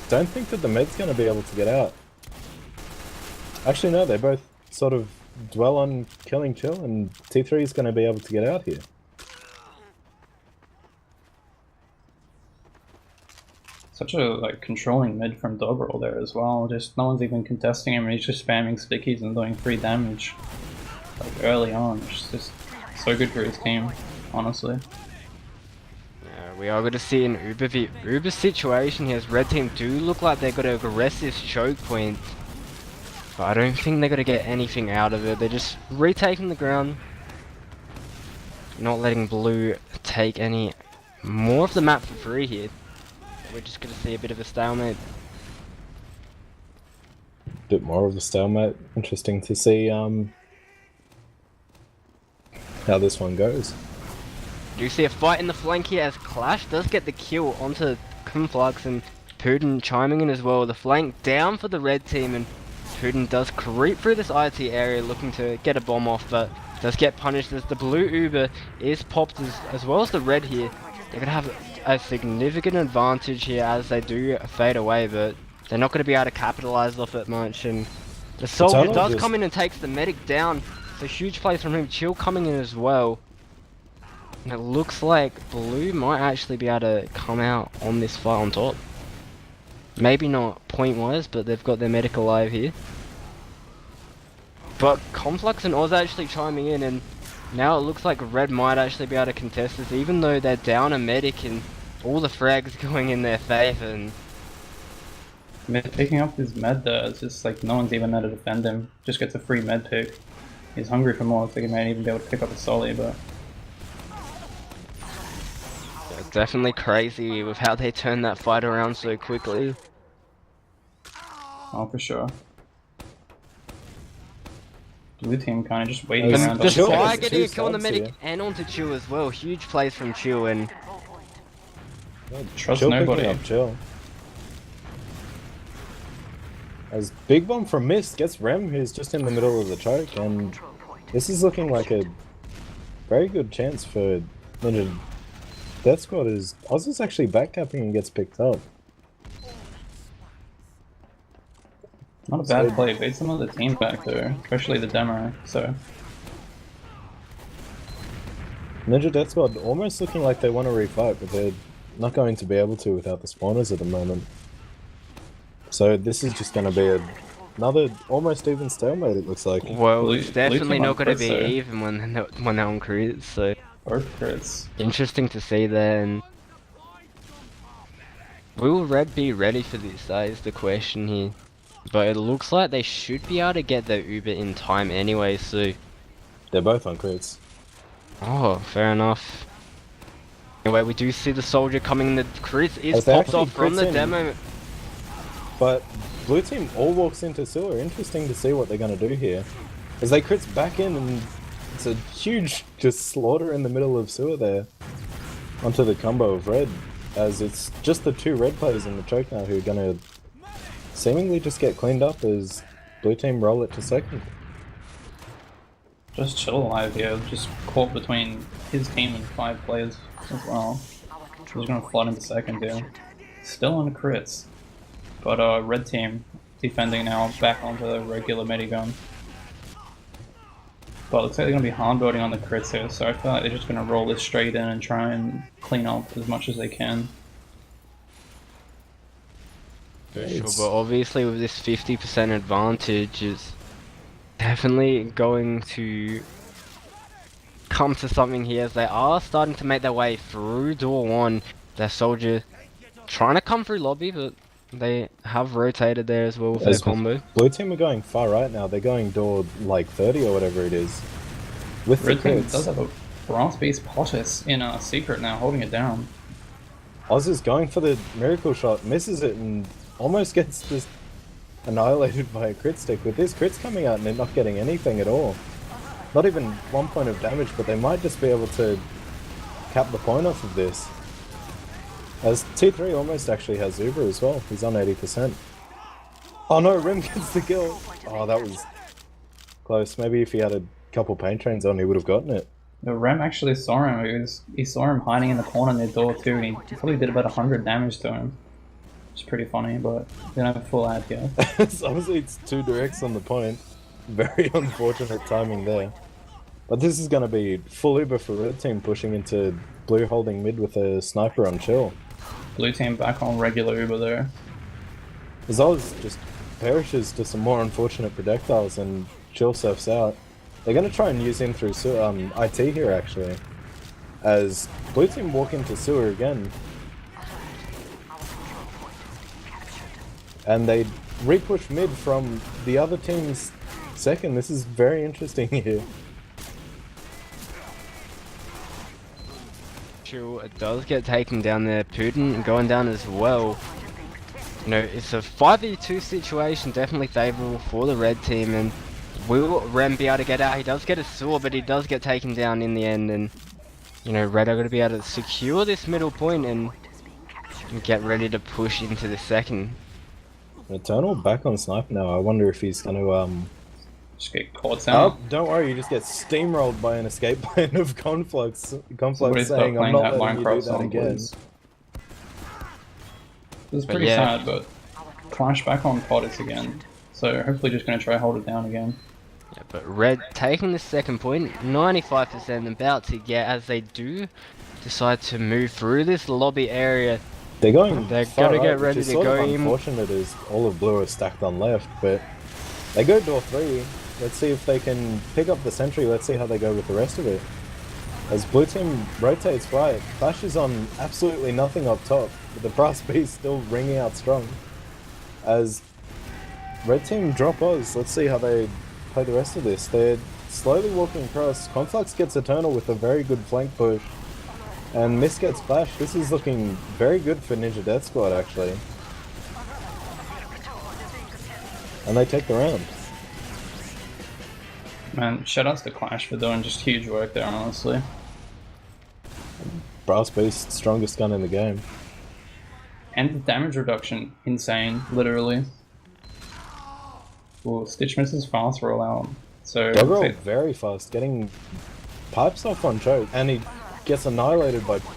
don't think that the med's going to be able to get out. Actually no, they both sort of dwell on killing Chill, and T3 is going to be able to get out here. Such a controlling mid from Doggerel there as well. Just no one's even contesting him, and he's just spamming stickies and doing free damage early on. It's just so good for his team, honestly. We are going to see an Uber v Uber situation here as red team do look like they're going to aggressive choke point. But I don't think they're going to get anything out of it. They're just retaking the ground. Not letting blue take any more of the map for free here. We're just going to see a bit of a stalemate. Bit more of a stalemate. Interesting to see how this one goes. Do see a fight in the flank here as Clash does get the kill onto Kumflux and Putin chiming in as well. The flank down for the red team, and Putin does creep through this IT area looking to get a bomb off, but does get punished as the blue Uber is popped as well as the red here. They're going to have a significant advantage here as they do fade away, but they're not going to be able to capitalize off it much. And the soldier does come in and takes the medic down. It's a huge play from him. Chill coming in as well. And it looks like blue might actually be able to come out on this fight on top. Maybe not point-wise, but they've got their medic alive here. But Complex and Oz actually chiming in, and now it looks like red might actually be able to contest this, even though they're down a medic and all the frags going in their favor. And picking up his med there, it's just like no one's even there to defend him. Just gets a free med pick. He's hungry for more, so he may even be able to pick up a Solly, but definitely crazy with how they turned that fight around so quickly. Oh, for sure. Blue team kind of just waiting around. Just Fire getting a kill on the medic and onto Chill as well. Huge plays from Chill, and trust nobody. Chill. As Big Bomb from Mist gets Rem, who's just in the middle of the choke, and this is looking like a very good chance for Ninja Death Squad as Oz is actually backcapping and gets picked up. Not a bad play, beat some of the team back there, especially the demo, so. Ninja Death Squad almost looking like they want to refight, but they're not going to be able to without the spawners at the moment. So this is just going to be another almost even stalemate, it looks like. Well, it's definitely not going to be even when they're on crits, so. Both crits. Interesting to see there. And will red be ready for this? That is the question here. But it looks like they should be able to get their Uber in time anyway, so. They're both on crits. Oh, fair enough. Anyway, we do see the soldier coming. The crits is popped off from the demo. But blue team all walks into sewer. Interesting to see what they're going to do here. As they crits back in, and it's a huge just slaughter in the middle of sewer there. Onto the combo of red. As it's just the two red players in the choke now who are going to seemingly just get cleaned up as blue team roll it to second. Just Chill alive here, just caught between his team and 5 players as well. He's gonna flood into second here. Still on crits. But red team defending now back onto the regular medigun. But it looks like they're gonna be hardboarding on the crits here, so I feel like they're just gonna roll this straight in and try and clean up as much as they can. For sure, but obviously with this 50% advantage, it's definitely going to come to something here as they are starting to make their way through door 1. Their soldier trying to come through lobby, but they have rotated there as well with their combo. Blue team are going far right now. They're going door like 30 or whatever it is. With red the team crits. does have a Bronze Beast Potus in a secret now, holding it down. Oz is going for the miracle shot, misses it, and almost gets just annihilated by a crit stick. With this crits coming out and they're not getting anything at all. Not even 1 point of damage, but they might just be able to cap the point off of this. As T3 almost actually has Uber as well. He's on 80%. Oh no, Rim gets the kill. Oh, that was close. Maybe if he had a couple paint trains on, he would have gotten it. The Rem actually saw him. He saw him hiding in the corner near door 2, and he probably did about 100 damage to him. It's pretty funny, but they don't have a full ad here. Obviously it's 2 directs on the point. Very unfortunate timing there. But this is going to be full Uber for red team, pushing into blue holding mid with a sniper on Chill. Blue team back on regular Uber there. As Oz just perishes to some more unfortunate projectiles and Chill surfs out. They're going to try and use him through IT here actually. as blue team walk into sewer again. And they re-push mid from the other team's second. This is very interesting here. It does get taken down there. Putin going down as well. You know, it's a 5v2 situation, definitely favourable for the red team, and will Rem be able to get out? He does get a sword, but he does get taken down in the end, and you know, red are going to be able to secure this middle point and get ready to push into the second. Eternal back on sniper now. I wonder if he's going to just get caught out. Oh, don't worry, you just get steamrolled by an escape plan of Conflux. Conflux saying, I'm not letting you do that again. It was pretty sad, but Clash back on Potis again. So hopefully just going to try to hold it down again. Yeah, but red taking the second point, 95% about to get, as they do decide to move through this lobby area. They're going They're going to get ready to go in. Unfortunate is all of blue are stacked on left, but they go door 3. Let's see if they can pick up the sentry. Let's see how they go with the rest of it. As blue team rotates right, Clash is on absolutely nothing up top, but the brass beast still ringing out strong. As red team drop Oz, let's see how they play the rest of this. They're slowly walking across. Conflux gets Eternal with a very good flank push, and Mist gets Flash. This is looking very good for Ninja Death Squad actually. And they take the round. Man, shoutouts to Clash for doing just huge work there, honestly. Brass Beast, strongest gun in the game. And the damage reduction, insane, literally. Ooh, Stitch misses fast roll out. So Dog roll very fast, getting pipes off on choke, and he gets annihilated by. It's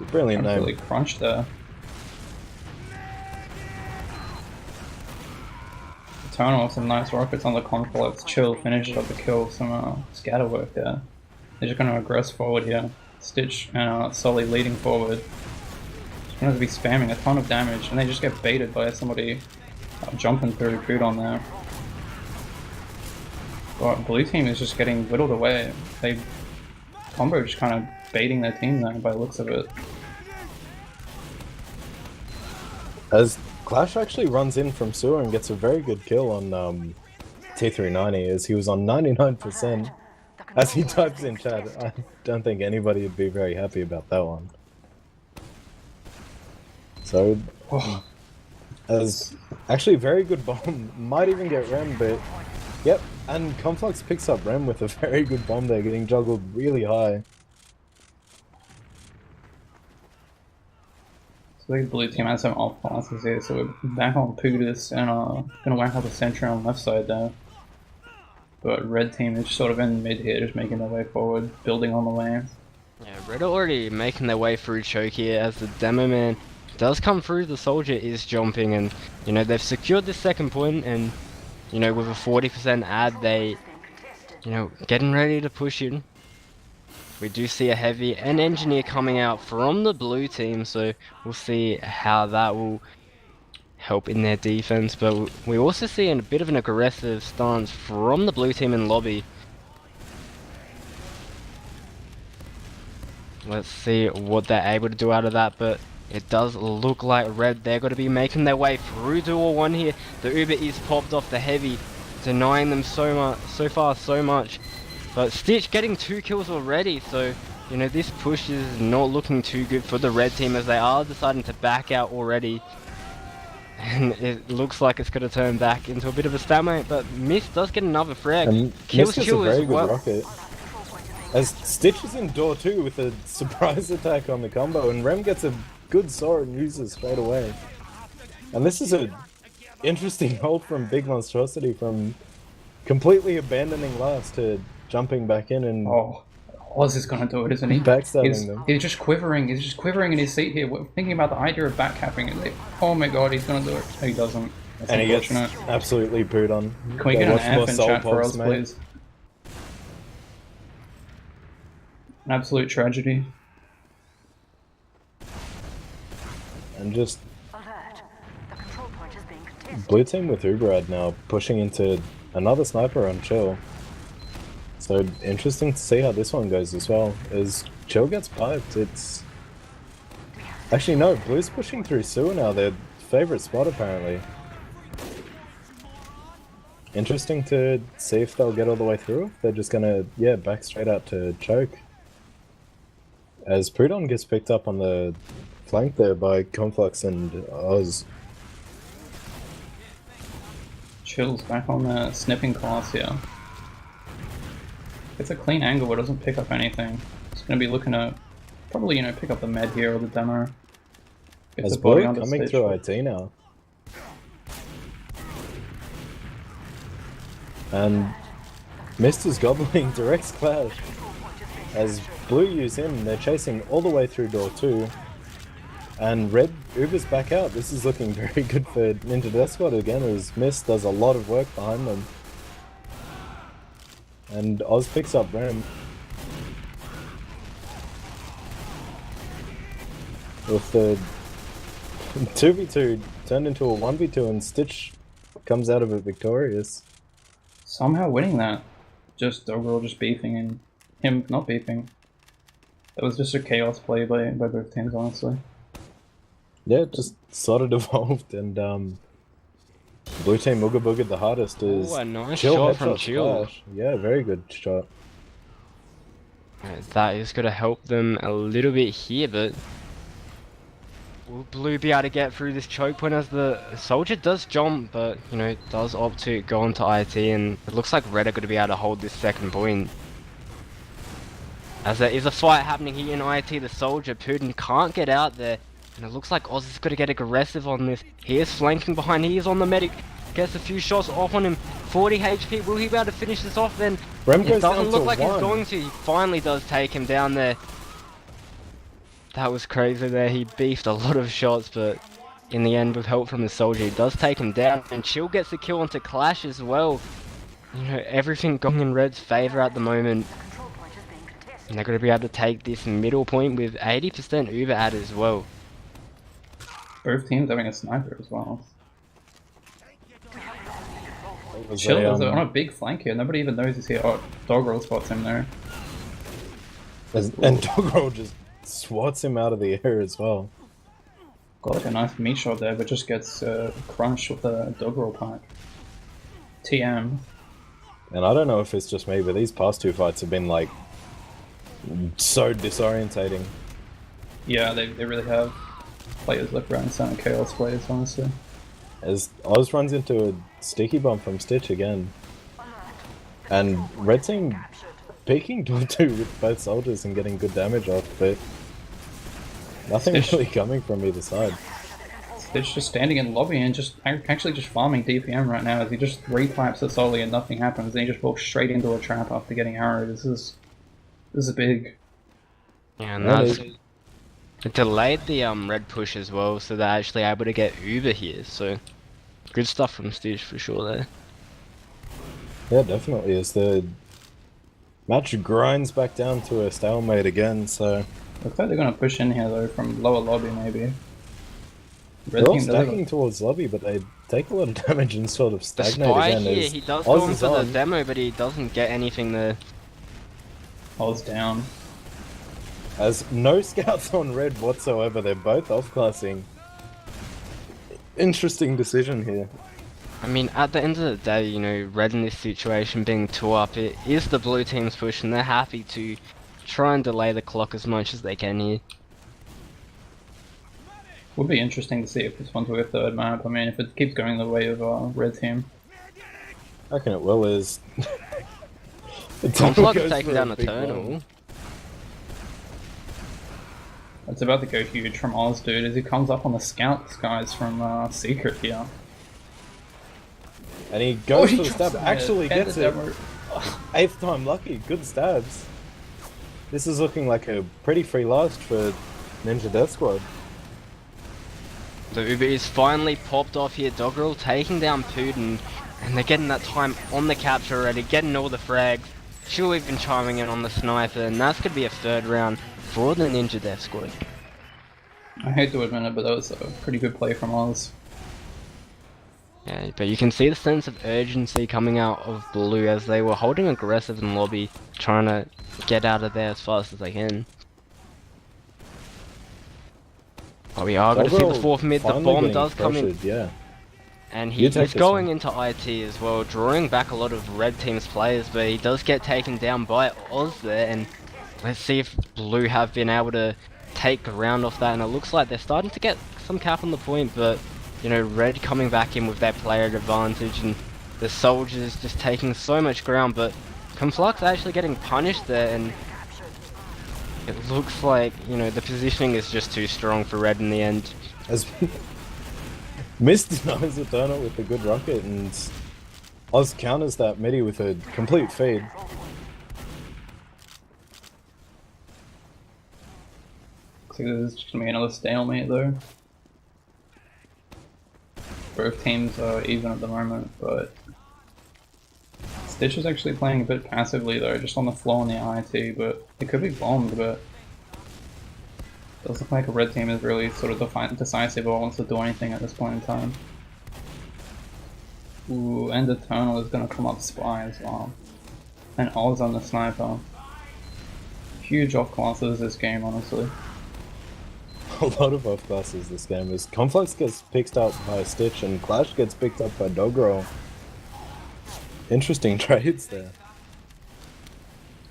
a brilliant name. Really crunched there. Eternal with some nice rockets on the Conflux. Chill finishes up the kill. Some scatter work there. They're just going to aggress forward here. Stitch and Sully leading forward. Just going to be spamming a ton of damage, and they just get baited by somebody jumping through food on there. But blue team is just getting whittled away. Combo just kind of baiting their team there by the looks of it. As Clash actually runs in from sewer and gets a very good kill on T390, as he was on 99%. As he types in chat, I don't think anybody would be very happy about that one. So, as actually very good bomb, might even get Rem, but yep, and Conflux picks up Rem with a very good bomb there, getting juggled really high. So the blue team has some off passes here, so we're back on Pudis and gonna whack up a sentry on the left side there. But red team is sort of in mid here, just making their way forward, building on the lane. Yeah, red are already making their way through choke here as the demo man does come through. The soldier is jumping, and you know they've secured this second point, and you know with a 40% ad, they getting ready to push in. We do see a heavy and engineer coming out from the blue team, so we'll see how that will help in their defense. But we also see a bit of an aggressive stance from the blue team in lobby. Let's see what they're able to do out of that, but it does look like red, they're going to be making their way through duel 1 here. The Uber is popped off the heavy, denying them so far so much. But Stitch getting 2 kills already, so you know this push is not looking too good for the red team, as they are deciding to back out already. And it looks like it's going to turn back into a bit of a stalemate, but Mist does get another frag. And Mist gets a very good rocket. As Stitch is in door 2 with a surprise attack on the combo, and Rem gets a good sword and uses straight away. And this is a interesting hold from Big Monstrosity, from completely abandoning last to jumping back in and... Oh, Oz is gonna do it, isn't he? Backstabbing them. He's just quivering. He's just quivering in his seat here. We're thinking about the idea of backcapping it. Oh my god, he's gonna do it. He doesn't. That's and he gets absolutely pooed on. Can we get an F in chat for us, please? An absolute tragedy. And just... blue team with Uberad now, pushing into another sniper on chill. So interesting to see how this one goes as well. As Chill gets piped, it's... Actually no, Blue's pushing through sewer now, their favorite spot apparently. Interesting to see if they'll get all the way through, if they're just gonna, yeah, back straight out to choke. As Prudon gets picked up on the flank there by Conflux and Oz. Chill's back on the snipping class here. It's a clean angle where it doesn't pick up anything. It's going to be looking to probably, you know, pick up the med here or the demo. As Blue coming through IT now. And Mister's gobbling direct clash. As Blue use him, they're chasing all the way through door 2. And Red Uber's back out. This is looking very good for Ninja Death Squad again, as Mist does a lot of work behind them. And Oz picks up Rem. With the 2v2 turned into a 1v2 and Stitch comes out of it victorious. Somehow winning that. Just overall just beefing and him not beefing. That was just a chaos play by both teams, honestly. Yeah, it just sort of evolved, and Blue team Ooga Booga the hardest is a nice Chill shot from Chill. Yeah, very good shot. That is going to help them a little bit here, but will Blue be able to get through this choke point as the Soldier does jump, but, you know, does opt to go onto IT, and it looks like Red are going to be able to hold this second point. As there is a fight happening here in IT, the Soldier, Putin can't get out there. And it looks like Oz is going to get aggressive on this. He is flanking behind, he is on the medic. Gets a few shots off on him. 40 HP, will he be able to finish this off then? Rem It doesn't look like he's going to. He finally does take him down there. That was crazy there, he beefed a lot of shots, but in the end with help from the Soldier, he does take him down. And Chill gets the kill onto Clash as well. You know, everything going in Red's favour at the moment. And they're going to be able to take this middle point with 80% Uber at as well. Both teams having a sniper as well. Was Chill is on a big flank here. Nobody even knows he's here. Oh, Doggerel spots him there. And Doggerel just swats him out of the air as well. Got like a nice meat shot there, but just gets crunched with the Doggerel pack. TM. And I don't know if it's just me, but these past two fights have been like so disorientating. Yeah, they really have. Players left, right, and center chaos players, honestly. As Oz runs into a sticky bomb from Stitch again. And Red Team peeking door 2 with both soldiers and getting good damage off, but nothing really coming from either side. Stitch just standing in lobby and just actually just farming DPM right now as he just repipes it solely and nothing happens, and he just walks straight into a trap after getting arrowed. This is big. Yeah, and that's... It delayed the Red push as well, so they're actually able to get Uber here, so good stuff from Stitch for sure there. Yeah, definitely. As the match grinds back down to a stalemate again, so... Looks like they're going to push in here though, from lower lobby maybe. They're all stacking towards lobby, but they take a lot of damage and sort of stagnate again. Here, he does go into the demo, but he doesn't get anything there. Oz down. As no scouts on Red whatsoever, they're both off-classing. Interesting decision here. I mean, at the end of the day, you know, Red in this situation being 2-up, it is the Blue team's push, and they're happy to try and delay the clock as much as they can here. Would be interesting to see if this one's a third map. I mean, if it keeps going the way of Red team. I reckon it will, is... Conflux taking down Eternal. It's about to go huge from Oz, dude, as he comes up on the scout guys from Secret here. And he goes for the stab, actually gets it. 8th time lucky, good stabs. This is looking like a pretty free last for Ninja Death Squad. The Uber is finally popped off here, Doggerel taking down Putin, and they're getting that time on the capture already, getting all the frags. She'll even chiming in on the sniper, and that's going to be a third round for the Ninja Death Squad. I hate to admit it, but that was a pretty good play from Oz. Yeah, but you can see the sense of urgency coming out of Blue as they were holding aggressive in lobby, trying to get out of there as fast as they can. But we are going to see the fourth mid. The bomb does come in. Yeah. And he's going into IT as well, drawing back a lot of red team's players, but he does get taken down by Oz there, and let's see if Blue have been able to take ground off that, and it looks like they're starting to get some cap on the point, but you know, Red coming back in with their player advantage, and the soldiers just taking so much ground, but Conflux actually getting punished there, and it looks like, you know, the positioning is just too strong for Red in the end. As Mist denies Eternal with a good rocket, and Oz counters that midi with a complete feed. Looks like this is just gonna be another stalemate though. Both teams are even at the moment, but Stitch is actually playing a bit passively though, just on the floor in the IT, but it could be bombed, but it does look like a red team is really sort of decisive or wants to do anything at this point in time. Ooh, and Eternal is going to come up Spy as well. And Oz on the Sniper. Huge off classes this game, honestly. A lot of off classes this game is. Conflux gets picked up by Stitch and Clash gets picked up by Doggerel. Interesting trades there.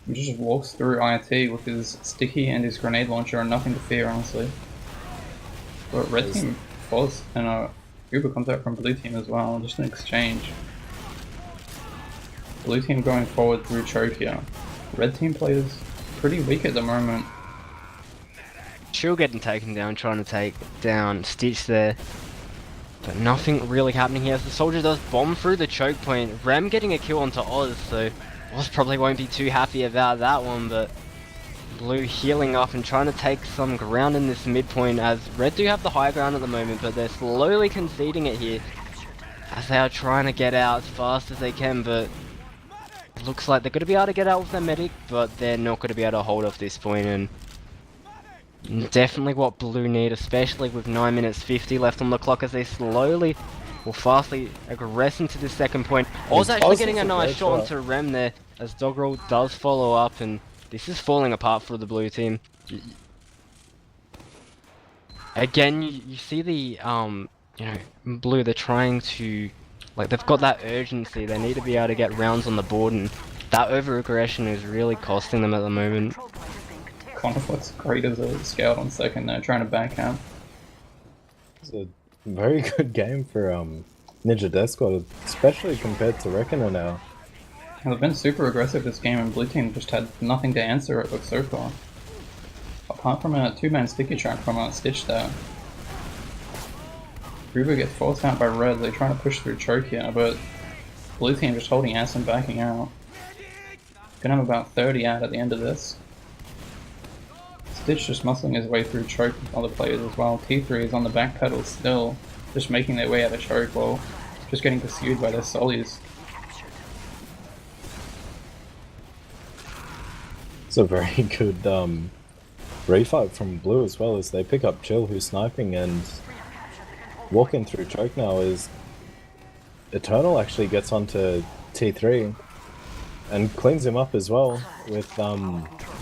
He just walks through IT with his sticky and his grenade launcher and nothing to fear, honestly. But red team falls and Uber comes out from blue team as well, just an exchange. Blue team going forward through choke here. Red team players pretty weak at the moment. Chill getting taken down, trying to take down Stitch there. But nothing really happening here as the soldier does bomb through the choke point. Rem getting a kill onto Oz, so Oz probably won't be too happy about that one, but Blue healing up and trying to take some ground in this midpoint as Red do have the high ground at the moment, but they're slowly conceding it here as they are trying to get out as fast as they can, but it looks like they're going to be able to get out with their medic, but they're not going to be able to hold off this point, and definitely what Blue need, especially with 9 minutes 50 left on the clock as they slowly or fastly aggress into the second point. Oz actually getting a nice shot onto Rem there as Doggerel does follow up, and this is falling apart for the blue team. Again, you see the, you know, Blue, they're trying to, like, they've got that urgency, they need to be able to get rounds on the board, and that over-aggression is really costing them at the moment. Conflux great as a scout on second there, trying to backhand. It's a very good game for Ninja Death Squad, especially compared to Reckoner now. They've been super aggressive this game, and blue team just had nothing to answer it with so far. Apart from a two-man sticky track from Stitch there. Ruber gets forced out by red, they're trying to push through choke here, but blue team just holding ass and backing out. Gonna have about 30 out at the end of this. Stitch just muscling his way through choke with other players as well. T3 is on the back pedal still, just making their way out of choke while just getting pursued by their solis. It's a very good refight from Blue as well, as they pick up Chill, who's sniping, and walking through choke now is Eternal actually gets onto T3 and cleans him up as well with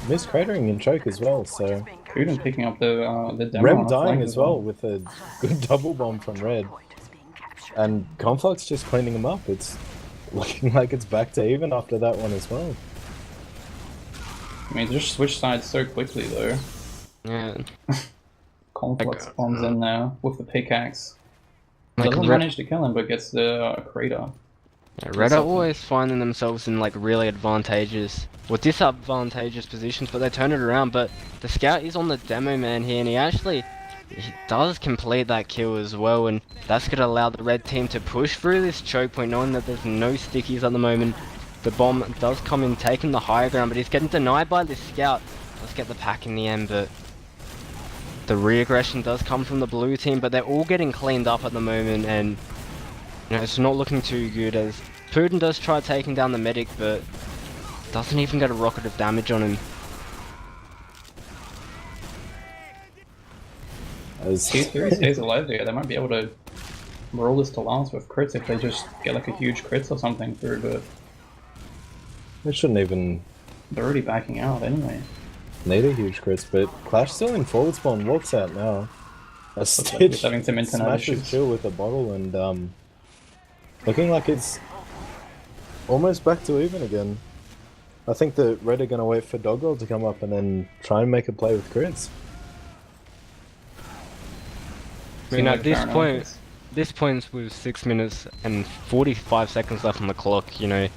Miss cratering in choke as well, so Kuden picking up the demo. Rem dying as well with a good double bomb from Red. And Conflux just cleaning him up. It's looking like it's back to even after that one as well. I mean, just switch sides so quickly though. Yeah. Conflux bombs in there with the pickaxe. Doesn't manage to kill him, but gets the crater. Yeah, Red are always finding themselves in like really advantageous, or disadvantageous positions, but they turn it around. But the scout is on the demo man here, and he does complete that kill as well, and that's going to allow the red team to push through this choke point, knowing that there's no stickies at the moment. The bomb does come in, taking the higher ground, but he's getting denied by this scout. Let's get the pack in the end, but the re-aggression does come from the blue team, but they're all getting cleaned up at the moment, and you know, it's not looking too good as Putin does try taking down the medic, but doesn't even get a rocket of damage on him. As T3 stays alive there, they might be able to were all this to last with crits if they just get like a huge crits or something through, but they shouldn't even... They're already backing out anyway. Need a huge crits, but Clash still in forward spawn, walks out now. A Stitch having some internet smashes issues. Chill with a bottle and looking like it's almost back to even again. I think the Red are going to wait for Doggerel to come up and then try and make a play with crits. I mean, at this point with 6 minutes and 45 seconds left on the clock, you know,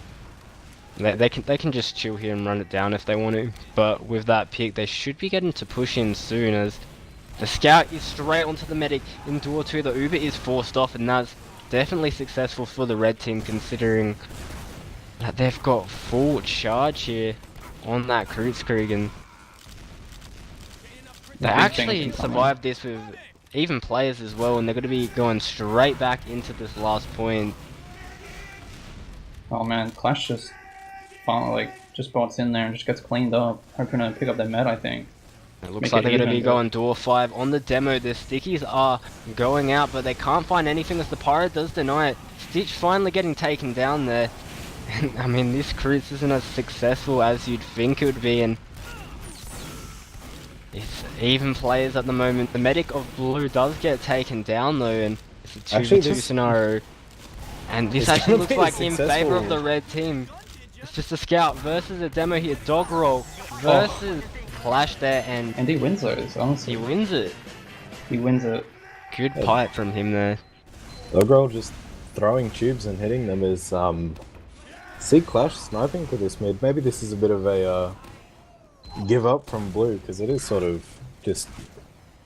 they can just chill here and run it down if they want to. But with that pick, they should be getting to push in soon, as the scout is straight onto the medic in door 2. The Uber is forced off, and that's definitely successful for the red team, considering that they've got full charge here on that Kritzkrieg, and they actually survived this with even players as well, and they're going to be going straight back into this last point. Oh man, Clash just just bots in there and just gets cleaned up, hoping to pick up their med, I think. It looks like they're going to be going door 5 on the demo. The stickies are going out, but they can't find anything as the Pyro does deny it. Stitch finally getting taken down there. And I mean, this cruise isn't as successful as you'd think it would be, and it's even players at the moment. The medic of blue does get taken down though, and it's a 2v2 scenario. And this actually looks like in favor of the red team. It's just a scout versus a demo here. Doggerel versus Clash there, and he wins those, honestly. He wins it. He wins it. Good pipe from him there. Doggerel just throwing tubes and hitting them is see Clash sniping for this mid. Maybe this is a bit of a give up from blue, because it is sort of just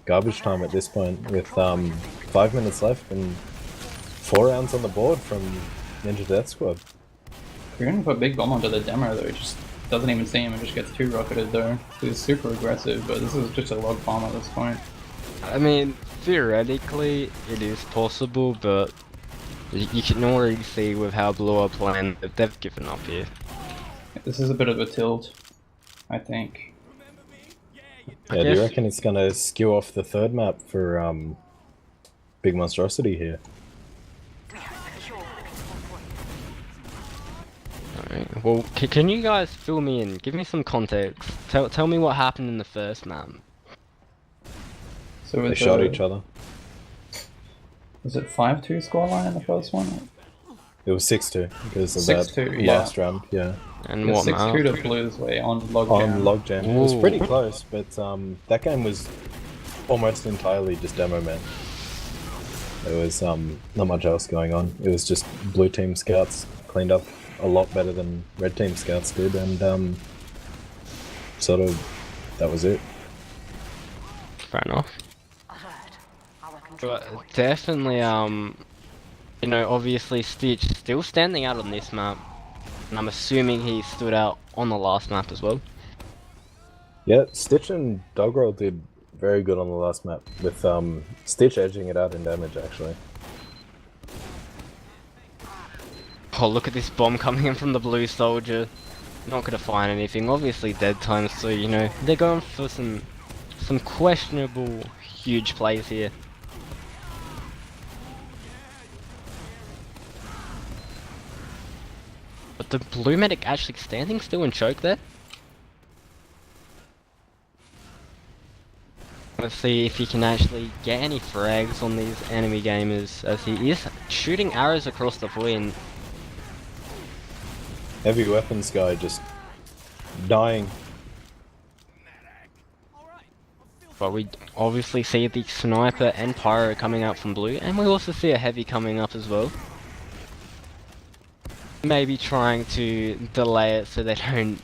garbage time at this point with 5 minutes left and 4 rounds on the board from Ninja Death Squad. You're gonna put a big bomb onto the demo though, he just doesn't even see him and just gets 2 rocketed though. He's super aggressive, but this is just a log bomb at this point. I mean, theoretically it is possible, but you can already see with how blue are playing that they've given up here. This is a bit of a tilt, I think. Yeah, do you reckon it's gonna skew off the third map for Big Monstrosity here? Alright, well, can you guys fill me in? Give me some context. Tell me what happened in the first map. So they shot each other. Was it 5-2 scoreline in the first one? It was 6-2 because of that last round, yeah. And what 6-2 to Blues way on Logjam. On Logjam. It was pretty close, but that game was almost entirely just demo man. There was not much else going on. It was just blue team scouts cleaned up a lot better than red team scouts did, and sort of that was it. Fair enough. But definitely, you know, obviously Stitch still standing out on this map, and I'm assuming he stood out on the last map as well. Yeah, Stitch and Doggerel did very good on the last map, with Stitch edging it out in damage actually. Oh, look at this bomb coming in from the blue soldier. Not gonna find anything. Obviously dead time, so you know they're going for some questionable huge plays here. But the blue medic actually standing still and choke there. Let's see if he can actually get any frags on these enemy gamers, as he is shooting arrows across the point. Heavy weapons guy just dying. But we obviously see the sniper and pyro coming out from blue, and we also see a heavy coming up as well. Maybe trying to delay it so they don't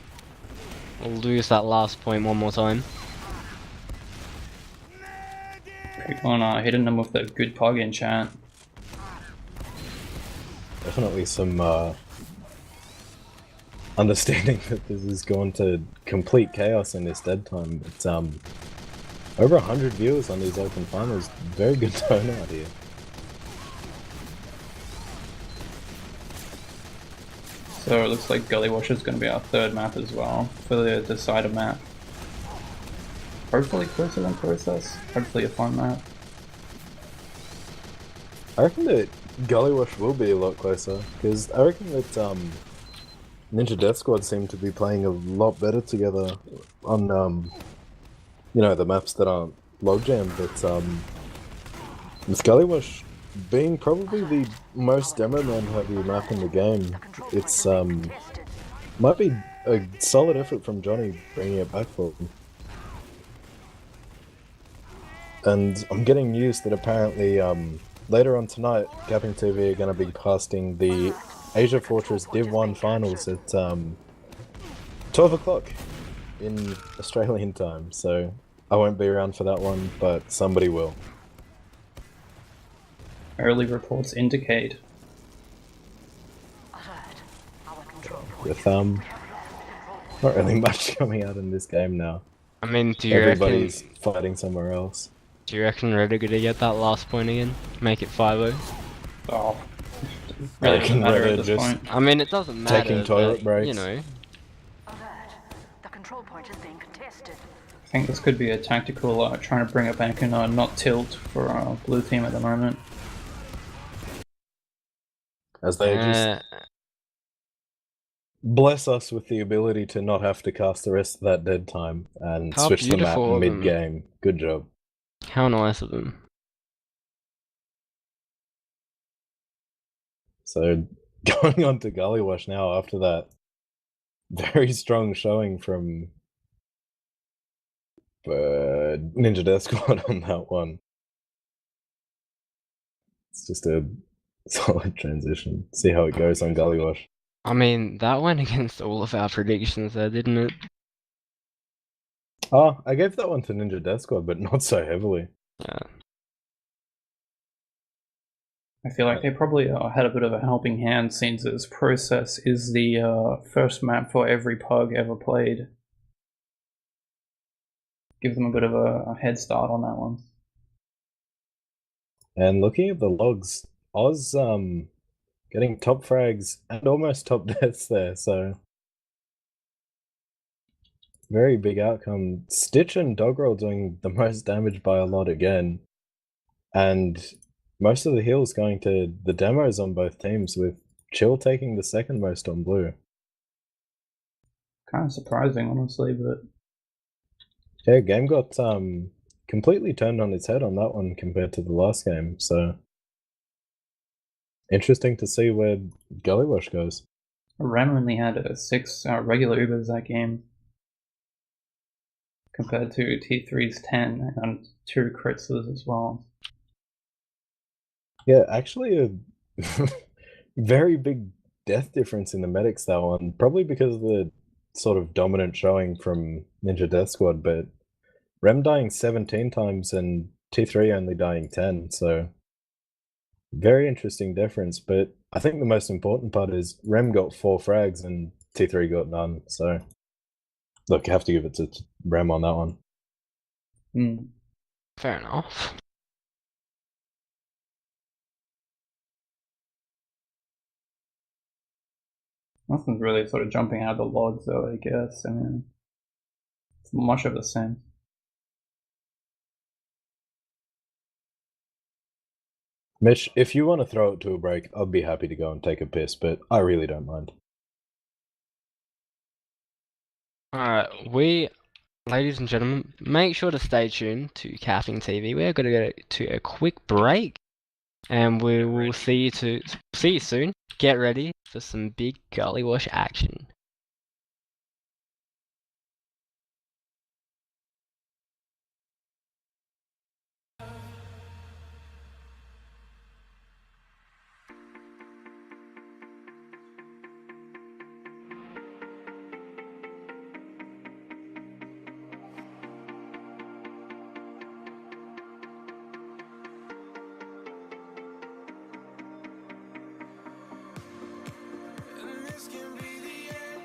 lose that last point one more time. People on hitting them with the good pog in chat. Definitely some understanding that this is going to complete chaos in this dead time. It's over 100 viewers on these open finals. Very good turnout here. So it looks like Gully Wash is going to be our third map as well for the decider map. Hopefully closer than Process. Hopefully a fun map. I reckon that Gullywash will be a lot closer, because I reckon that Ninja Death Squad seem to be playing a lot better together on the maps that aren't logjam, but with Gullywash being probably the most demo man heavy map in the game, it's might be a solid effort from Johnny bringing it back for him. And I'm getting news that apparently later on tonight, CappingTV are going to be casting the Asia Fortress Div 1 finals at 12 o'clock in Australian time, so I won't be around for that one, but somebody will. Early reports indicate. With not really much coming out in this game now. I mean, everybody's fighting somewhere else. Do you reckon Red are gonna get that last point again? Make it 5-0? Oh, really doesn't matter at this point. I mean, it doesn't matter. Taking toilet breaks. You know. The control point is being contested. I think this could be a tactical trying to bring it back and not tilt for blue team at the moment. As they just bless us with the ability to not have to cast the rest of that dead time and switch the map mid-game. Good job. How nice of them. So, going on to Gullywash now after that very strong showing from Ninja Death Squad on that one. It's just a solid transition. See how it goes on Gullywash. I mean, that went against all of our predictions there, didn't it? Oh, I gave that one to Ninja Death Squad, but not so heavily. Yeah. I feel like they probably had a bit of a helping hand since this process is the first map for every pug ever played. Give them a bit of a head start on that one. And looking at the logs, Oz getting top frags and almost top deaths there, so very big outcome. Stitch and Doggerel doing the most damage by a lot again, and most of the heals going to the demos on both teams, with Chill taking the second most on blue. Kind of surprising, honestly, but yeah, game got completely turned on its head on that one compared to the last game, so interesting to see where Gullywash goes. Ram only had 6 regular Ubers that game, compared to T3's 10 and 2 crits as well. Yeah, actually a very big death difference in the medics that one, probably because of the sort of dominant showing from Ninja Death Squad, but Rem dying 17 times and T3 only dying 10, so very interesting difference. But I think the most important part is Rem got 4 frags and T3 got none, so look, you have to give it to Rem on that one. Fair enough. Nothing's really sort of jumping out of the logs though, I guess. I mean, it's much of the same. Mitch, if you want to throw it to a break, I'll be happy to go and take a piss, but I really don't mind. Alright, ladies and gentlemen, make sure to stay tuned to CappingTV. We're going to go to a quick break, and we will see you soon. Get ready for some big Gullywash action. This can be the end.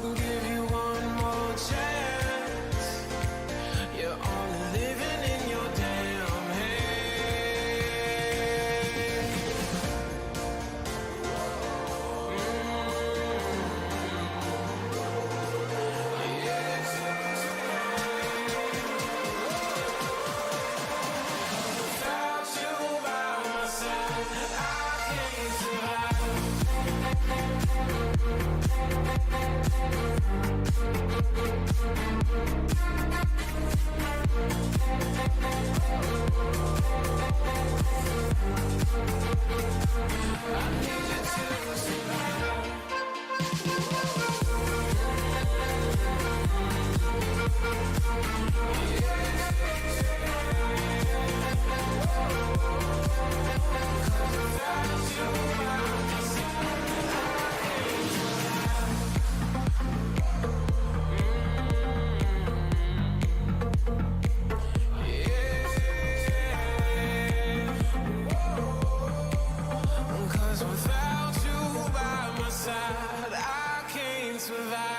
can give you one more chance. You're only living in your damn head. Without you by my side, I can't survive. Cause without you by my side, I can't survive.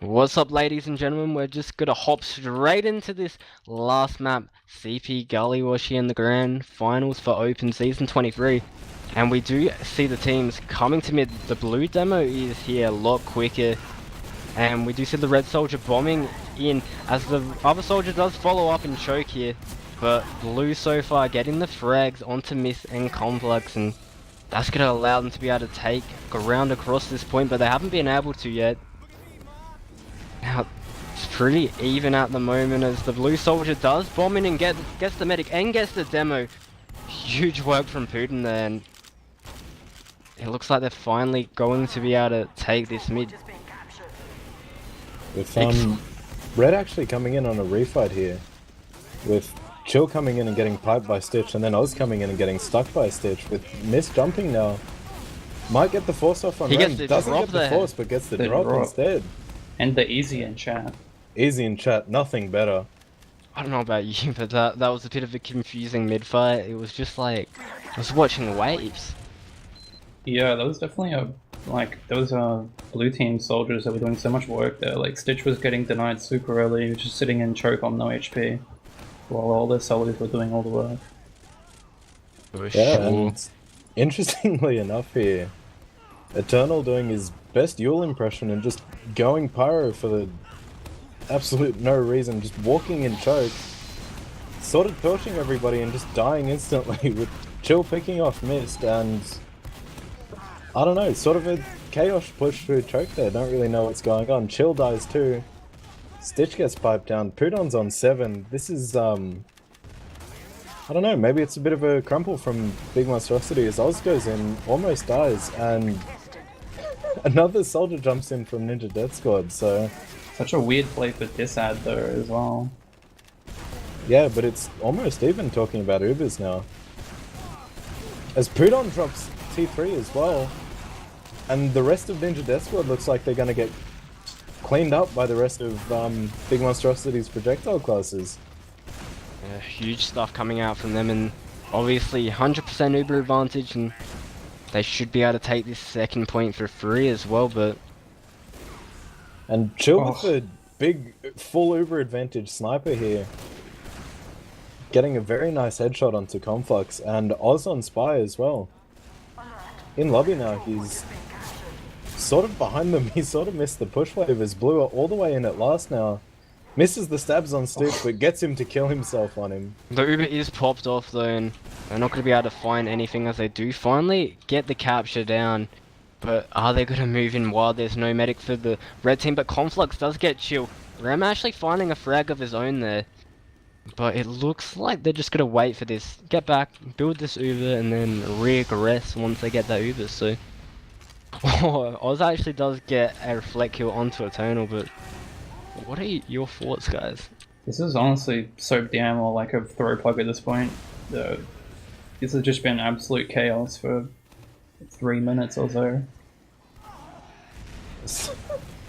What's up, ladies and gentlemen? We're just gonna hop straight into this last map, CP Gullywashi in the grand finals for Open Season 23. And we do see the teams coming to mid. The blue demo is here a lot quicker. And we do see the red soldier bombing in as the other soldier does follow up and choke here. But blue so far getting the frags onto Myth and Complex, and that's gonna allow them to be able to take ground across this point, but they haven't been able to yet. Now, it's pretty even at the moment as the blue soldier does bomb in and gets the medic and gets the demo. Huge work from Putin there, and it looks like they're finally going to be able to take this mid. With Red actually coming in on a refight here, with Chill coming in and getting piped by Stitch, and then Oz coming in and getting stuck by Stitch, with Miss jumping now. Might get the force off on Ren, doesn't get the force but gets the drop instead. And the easy in chat. Easy in chat, nothing better. I don't know about you, but that was a bit of a confusing mid-fight. It was just like, I was watching waves. Yeah, that was definitely those blue team soldiers that were doing so much work there. Like Stitch was getting denied super early, he was just sitting in choke on no HP, while all the soldiers were doing all the work. Yeah, and interestingly enough here, Eternal doing his best Yule impression and just going pyro for the absolute no reason, just walking in choke, sort of torching everybody and just dying instantly with Chill picking off Mist, and I don't know, sort of a chaos push through choke there, don't really know what's going on. Chill dies too, Stitch gets piped down, Pudon's on 7, this is I don't know, maybe it's a bit of a crumple from Big Monstrosity as Oz goes in, almost dies, and another soldier jumps in from Ninja Death Squad, so... Such a weird play for this ad though as well. Yeah, but it's almost even talking about Ubers now. As Pudon drops T3 as well, and the rest of Ninja Death Squad looks like they're gonna get cleaned up by the rest of Big Monstrosity's projectile classes. Yeah, huge stuff coming out from them, and obviously 100% Uber advantage, and they should be able to take this second point for free as well, but... And Chill with a big full Uber advantage sniper here. Getting a very nice headshot onto Conflux, and Oz on Spy as well. In lobby now, he's sort of behind them, he sort of missed the push wave as Blue are all the way in at last now. Misses the stabs on Stitch, but gets him to kill himself on him. The Uber is popped off though, and they're not going to be able to find anything as they do finally get the capture down. But are they going to move in while there's no medic for the red team? But Conflux does get Chill. Ram actually finding a frag of his own there. But it looks like they're just going to wait for this. Get back, build this Uber, and then regress once they get that Uber, so... Oh, Oz actually does get a reflect kill onto Eternal, but... What are your thoughts, guys? This is honestly so damn well like a throw plug at this point. This has just been absolute chaos for 3 minutes or so.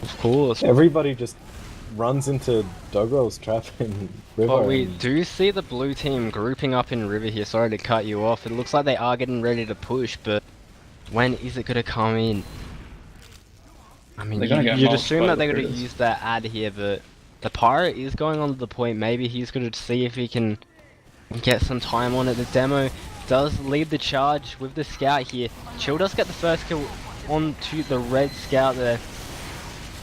Of course. Everybody just runs into Dogrel's trap in River. But we do see the blue team grouping up in River here. Sorry to cut you off. It looks like they are getting ready to push, but when is it going to come in? I mean, you'd assume that they're going to use that ad here, but the Pirate is going on to the point. Maybe he's going to see if he can get some time on it. The demo does lead the charge with the scout here. Chill does get the first kill onto the red scout there.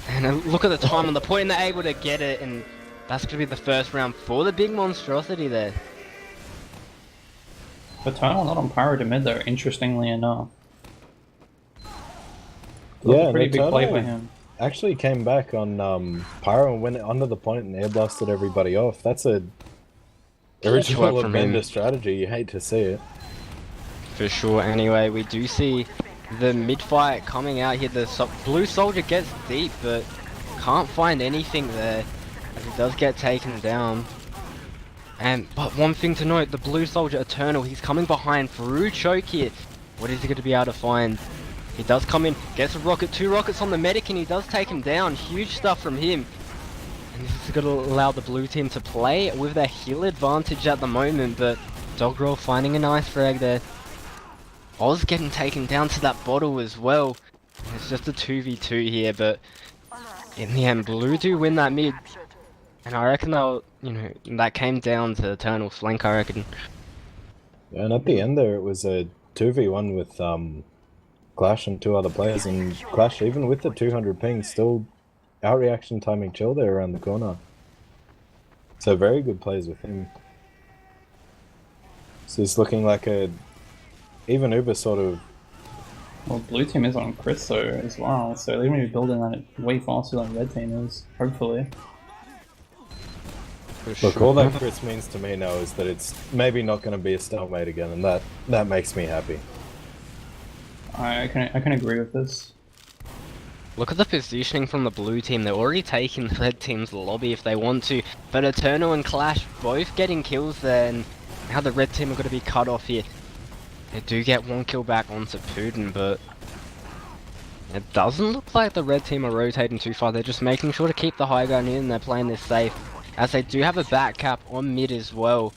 And look at the time on the point, and they're able to get it, and that's going to be the first round for the Big Monstrosity there. Eternal not on Pyro to mid though, interestingly enough. Yeah, a pretty big play for him. Actually came back on Pyro and went under the point and air blasted everybody off. That's a original Bender strategy, you hate to see it. For sure. Anyway, we do see the mid-fight coming out here. The blue soldier gets deep, but can't find anything there, as he does get taken down. But one thing to note, the blue soldier Eternal, he's coming behind through choke here. What is he going to be able to find? He does come in, gets a rocket, 2 rockets on the medic, and he does take him down. Huge stuff from him. And this is going to allow the blue team to play with their heal advantage at the moment, but Dogrel finding a nice frag there. Oz getting taken down to that bottle as well. And it's just a 2v2 here, but in the end, blue do win that mid. And I reckon they'll, that came down to Eternal flank, I reckon. Yeah, and at the end there, it was a 2v1 with Clash and 2 other players, and Clash, even with the 200 ping, still out-reaction timing Chill there around the corner. So very good plays with him. So it's looking like a even Uber sort of... Well, blue team is on Chris though as well, so they're going to be building that way faster than red team is, hopefully. Look, all that crits means to me now is that it's maybe not going to be a stalemate again, and that makes me happy. I can agree with this. Look at the positioning from the blue team. They're already taking the red team's lobby if they want to. But Eternal and Clash both getting kills there, and now the red team are going to be cut off here. They do get one kill back onto Putin, but it doesn't look like the red team are rotating too far. They're just making sure to keep the high ground in. They're playing this safe, as they do have a back cap on mid as well.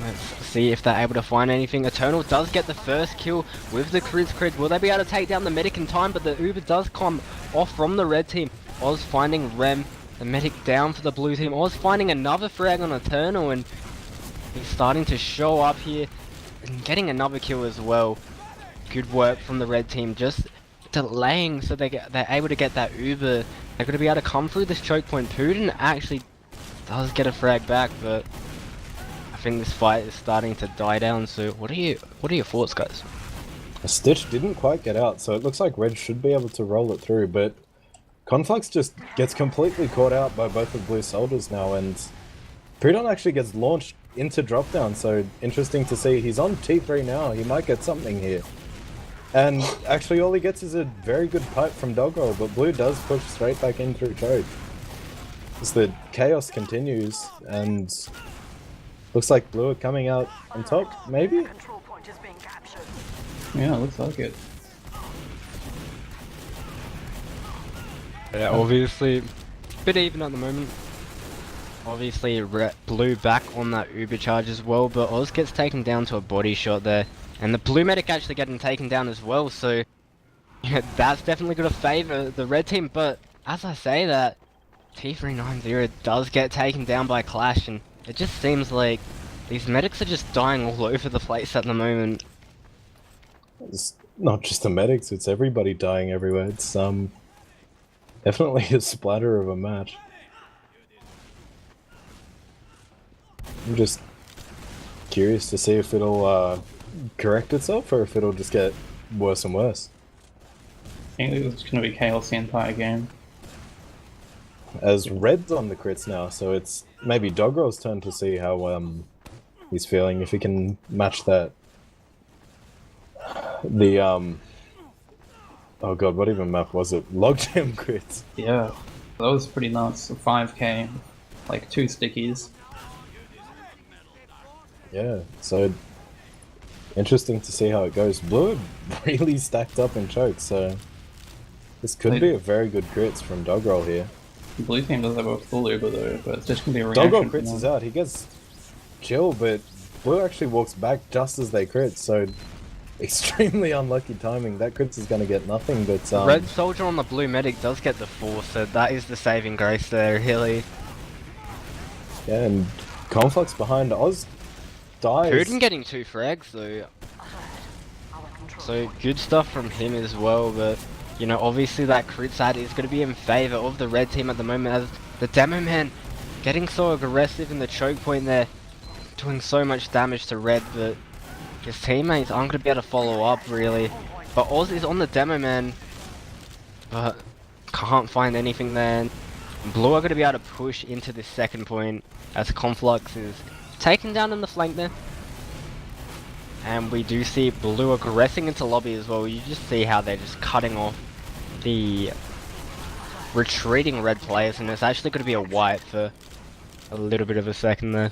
Let's see if they're able to find anything. Eternal does get the first kill with the crit. Will they be able to take down the medic in time? But the Uber does come off from the red team. Oz finding Rem, the medic down for the blue team. Oz finding another frag on Eternal, and he's starting to show up here and getting another kill as well. Good work from the red team, just delaying so they're able to get that Uber. They're going to be able to come through this choke point. Putin actually does get a frag back, but I think this fight is starting to die down. So what are your thoughts, guys? A Stitch didn't quite get out, so it looks like Red should be able to roll it through, but Conflux just gets completely caught out by both the blue soldiers now, and Putin actually gets launched into drop down, so interesting to see. He's on T3 now, he might get something here. And actually all he gets is a very good pipe from Doggerel, but Blue does push straight back in through choke. As the chaos continues, and looks like Blue are coming out on top, maybe? Control point is being captured. Yeah, looks like it. Yeah, obviously, a bit even at the moment. Obviously, Blue back on that Uber charge as well, but Oz gets taken down to a body shot there. And the blue medic actually getting taken down as well, so yeah, that's definitely going to favour the red team. But as I say that, T390 does get taken down by Clash, and it just seems like these medics are just dying all over the place at the moment. It's not just the medics, it's everybody dying everywhere. It's definitely a splatter of a match. I'm just curious to see if it'll correct itself or if it'll just get worse and worse. I think it's going to be chaos the entire game. As Red's on the crits now, so it's maybe Doggerel's turn to see how he's feeling, if he can match that. The oh god, what even map was it? Logjam crits. Yeah, that was pretty nuts. 5k, like 2 stickies. Yeah, so interesting to see how it goes. Blue really stacked up in choke, so this could be a very good crits from Doggerel here. The blue team does have a full Uber though, but it's just gonna be a reaction. Doggerel crits is out, he gets chill, but Blue actually walks back just as they crit, so extremely unlucky timing. That crits is gonna get nothing, but Red soldier on the blue medic does get the 4, so that is the saving grace there, really. Yeah, and Conflux behind Oz dies. Putin getting 2 frags though, so good stuff from him as well. But you know, obviously that crit side is going to be in favour of the red team at the moment, as the demo man getting so aggressive in the choke point there, doing so much damage to red, but his teammates aren't going to be able to follow up really. But Oz is on the demo man, but can't find anything there. Blue are going to be able to push into this second point as Conflux is taken down in the flank there. And we do see Blue aggressing into lobby as well. You just see how they're just cutting off the retreating red players, and it's actually going to be a wipe for a little bit of a second there.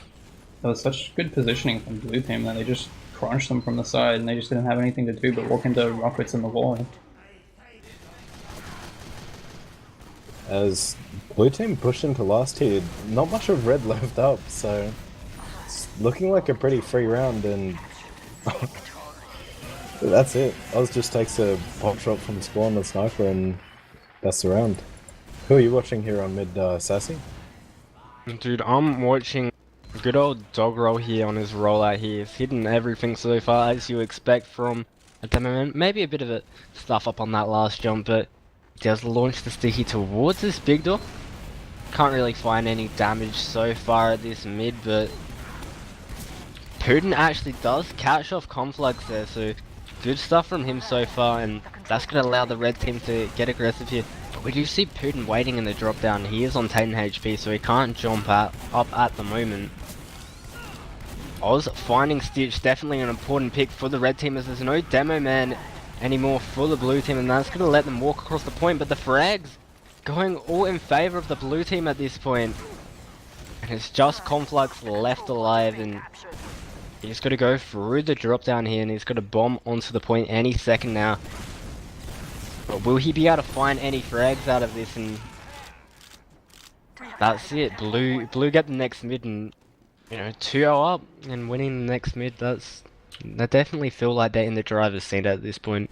That was such good positioning from blue team that they just crunched them from the side and they just didn't have anything to do but walk into rockets in the wall. As blue team pushed into last here, not much of red left up, so it's looking like a pretty free round, and that's it. Oz just takes a pop shot from spawn, the sniper, and that's the round. Who are you watching here on mid, Sassy? Dude, I'm watching good old Doggerel here on his rollout here. He's hidden everything so far, as you expect from a demo man. Maybe a bit of a stuff up on that last jump, but he does launch the sticky towards this big door. Can't really find any damage so far at this mid, but Putin actually does catch off Conflux there, so good stuff from him so far, and that's going to allow the red team to get aggressive here. We do see Putin waiting in the drop down. He is on 10 HP, so he can't jump up at the moment. Oz finding Stitch, definitely an important pick for the red team, as there's no demo man anymore for the blue team, and that's going to let them walk across the point. But the frags going all in favor of the blue team at this point. And it's just Conflux left alive, and he's got to go through the drop down here, and he's got to bomb onto the point any second now. But will he be able to find any frags out of this? And that's it. Blue get the next mid, and you know, 2-0 up and winning the next mid. They definitely feel like they're in the driver's seat at this point.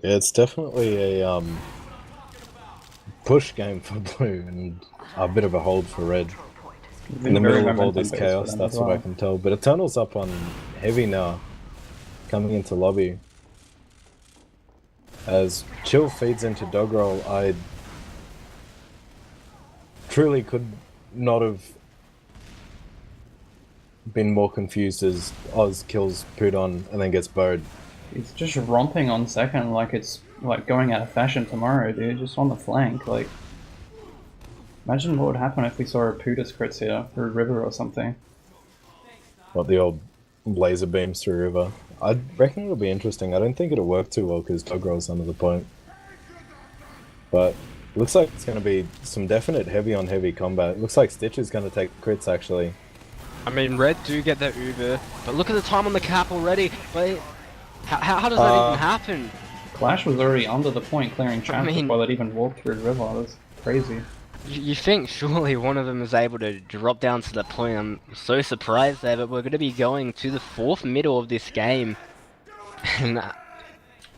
Yeah, it's definitely a push game for blue and a bit of a hold for red. In the middle of all this chaos, that's what I can tell. But Eternal's up on heavy now, coming into lobby. As Chill feeds into Doggerel, I truly could not have been more confused as Oz kills Pudon and then gets bowed. He's just romping on second like it's like going out of fashion tomorrow, dude. Just on the flank, like. Imagine what would happen if we saw a Pudus crits here through River or something. What, the old laser beams through River? I reckon it'll be interesting. I don't think it'll work too well because Doggerel's under the point. But looks like it's going to be some definite heavy on heavy combat. Looks like Stitch is going to take crits actually. I mean, red do get their Uber, but look at the time on the cap already. But how does that even happen? Clash was already under the point clearing traps before they'd even walked through River. That's crazy. You think surely one of them is able to drop down to the point. I'm so surprised there, but we're going to be going to the 4th middle of this game. And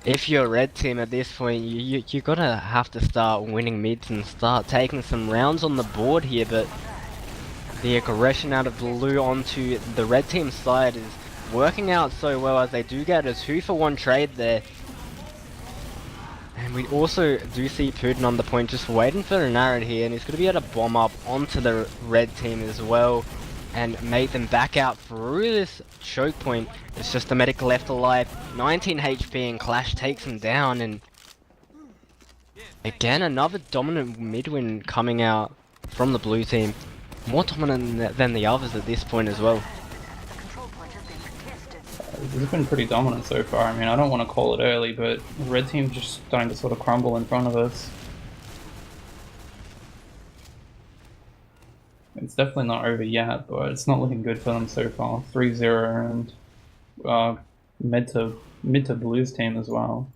if you're a red team at this point, you gotta have to start winning mids and start taking some rounds on the board here, but the aggression out of blue onto the red team side is working out so well, as they do get a 2-for-1 trade there. And we also do see Putin on the point just waiting for an arrow here, and he's going to be able to bomb up onto the red team as well and make them back out through this choke point. It's just the medic left alive, 19 HP, and Clash takes him down. And again, another dominant mid win coming out from the blue team. More dominant than the others at this point as well. It's been pretty dominant so far. I mean, I don't want to call it early, but the red team's just starting to sort of crumble in front of us. It's definitely not over yet, but it's not looking good for them so far. 3-0 and mid to blues team as well.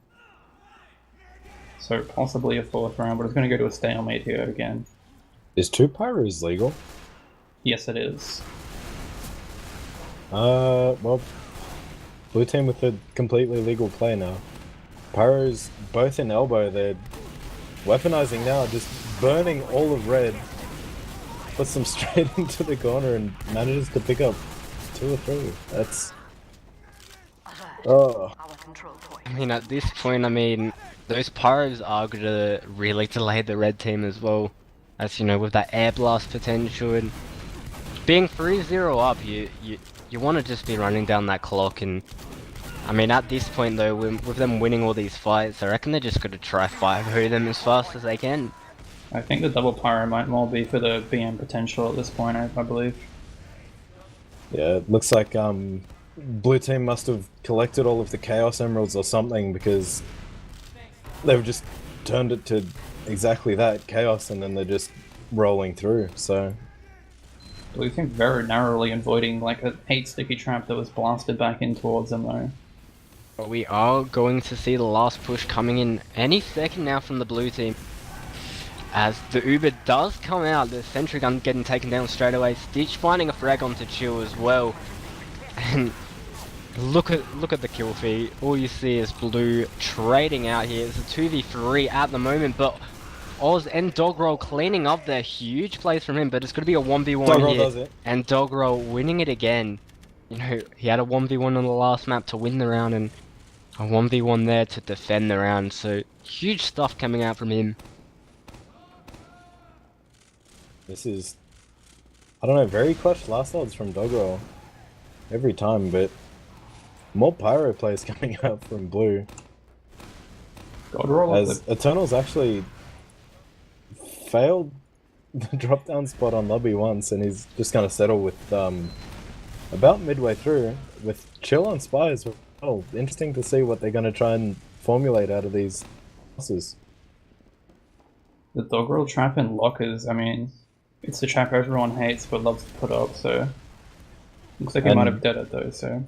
So possibly a 4th round, but it's going to go to a stalemate here again. Is 2 pyros legal? Yes, it is. Well, blue team with a completely legal play now. Pyros both in elbow, they're weaponizing now, just burning all of red. Puts them straight into the corner and manages to pick up 2 or 3. That's... oh. I mean, at this point, I mean, those pyros are going to really delay the red team as well. As you know, with that air blast potential and being 3-0 up, you want to just be running down that clock. And I mean, at this point though, with them winning all these fights, I reckon they're just going to try 5-0 them as fast as they can. I think the double pyro might more be for the BM potential at this point, I believe. Yeah, it looks like blue team must have collected all of the Chaos Emeralds or something, because they've just turned it to exactly that, Chaos, and then they're just rolling through, so... Blue team very narrowly avoiding like a 8 sticky trap that was blasted back in towards them though. But we are going to see the last push coming in any second now from the blue team. As the Uber does come out, the sentry gun getting taken down straight away. Stitch finding a frag onto Chill as well. And look at the kill feed. All you see is blue trading out here. It's a 2v3 at the moment, but Oz and Doggerel cleaning up their huge plays from him, but it's going to be a 1v1 Doggerel here. does it. And Doggerel winning it again. You know, he had a 1v1 on the last map to win the round, and a 1v1 there to defend the round. So huge stuff coming out from him. This is, I don't know, very clutch last odds from Doggerel every time, but more pyro plays coming out from blue. God roll as Eternal's actually failed the drop down spot on lobby once, and he's just gonna settle with about midway through with chill on spy as well. Interesting to see what they're gonna try and formulate out of these bosses. The dog roll trap in lockers, I mean, it's the trap everyone hates but loves to put up, so looks like he might have dead it though, so.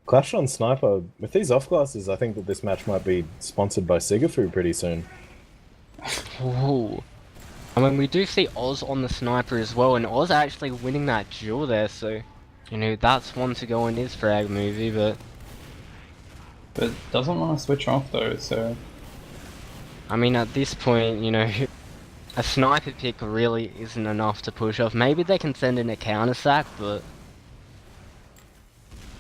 Clash on Sniper, with these off classes, I think that this match might be sponsored by Sigafu pretty soon. Ooh. I mean, we do see Oz on the Sniper as well, and Oz actually winning that duel there, so, you know, that's one to go in his frag movie, but doesn't want to switch off though, so. I mean, at this point, you know, a Sniper pick really isn't enough to push off. Maybe they can send in a counter sack, but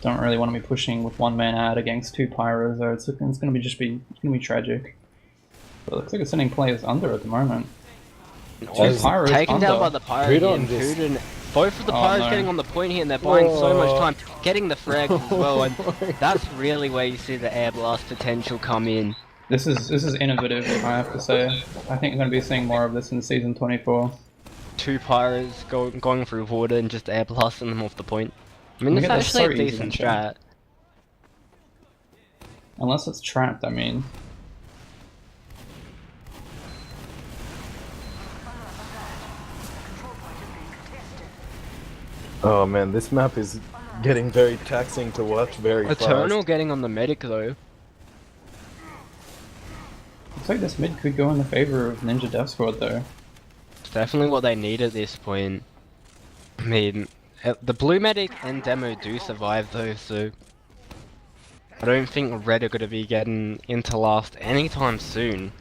don't really want to be pushing with one man out against 2 pyros though. It's gonna be tragic. But it looks like it's sending players under at the moment. Taken down by the pyro and Putin. Both of the pyros getting on the point here, and they're buying so much time, getting the frag as well, and that's really where you see the air blast potential come in. This is innovative, I have to say. I think we're going to be seeing more of this in season 24. 2 pyros going through water and just air blasting them off the point. I mean, it's actually a decent strat. Unless it's trapped, I mean. Oh man, this map is getting very taxing to watch very fast. Eternal getting on the medic though. Looks like this mid could go in the favor of Ninja Death Squad though. It's definitely what they need at this point. I mean, the blue medic and demo do survive though, so I don't think Red are going to be getting into last anytime soon.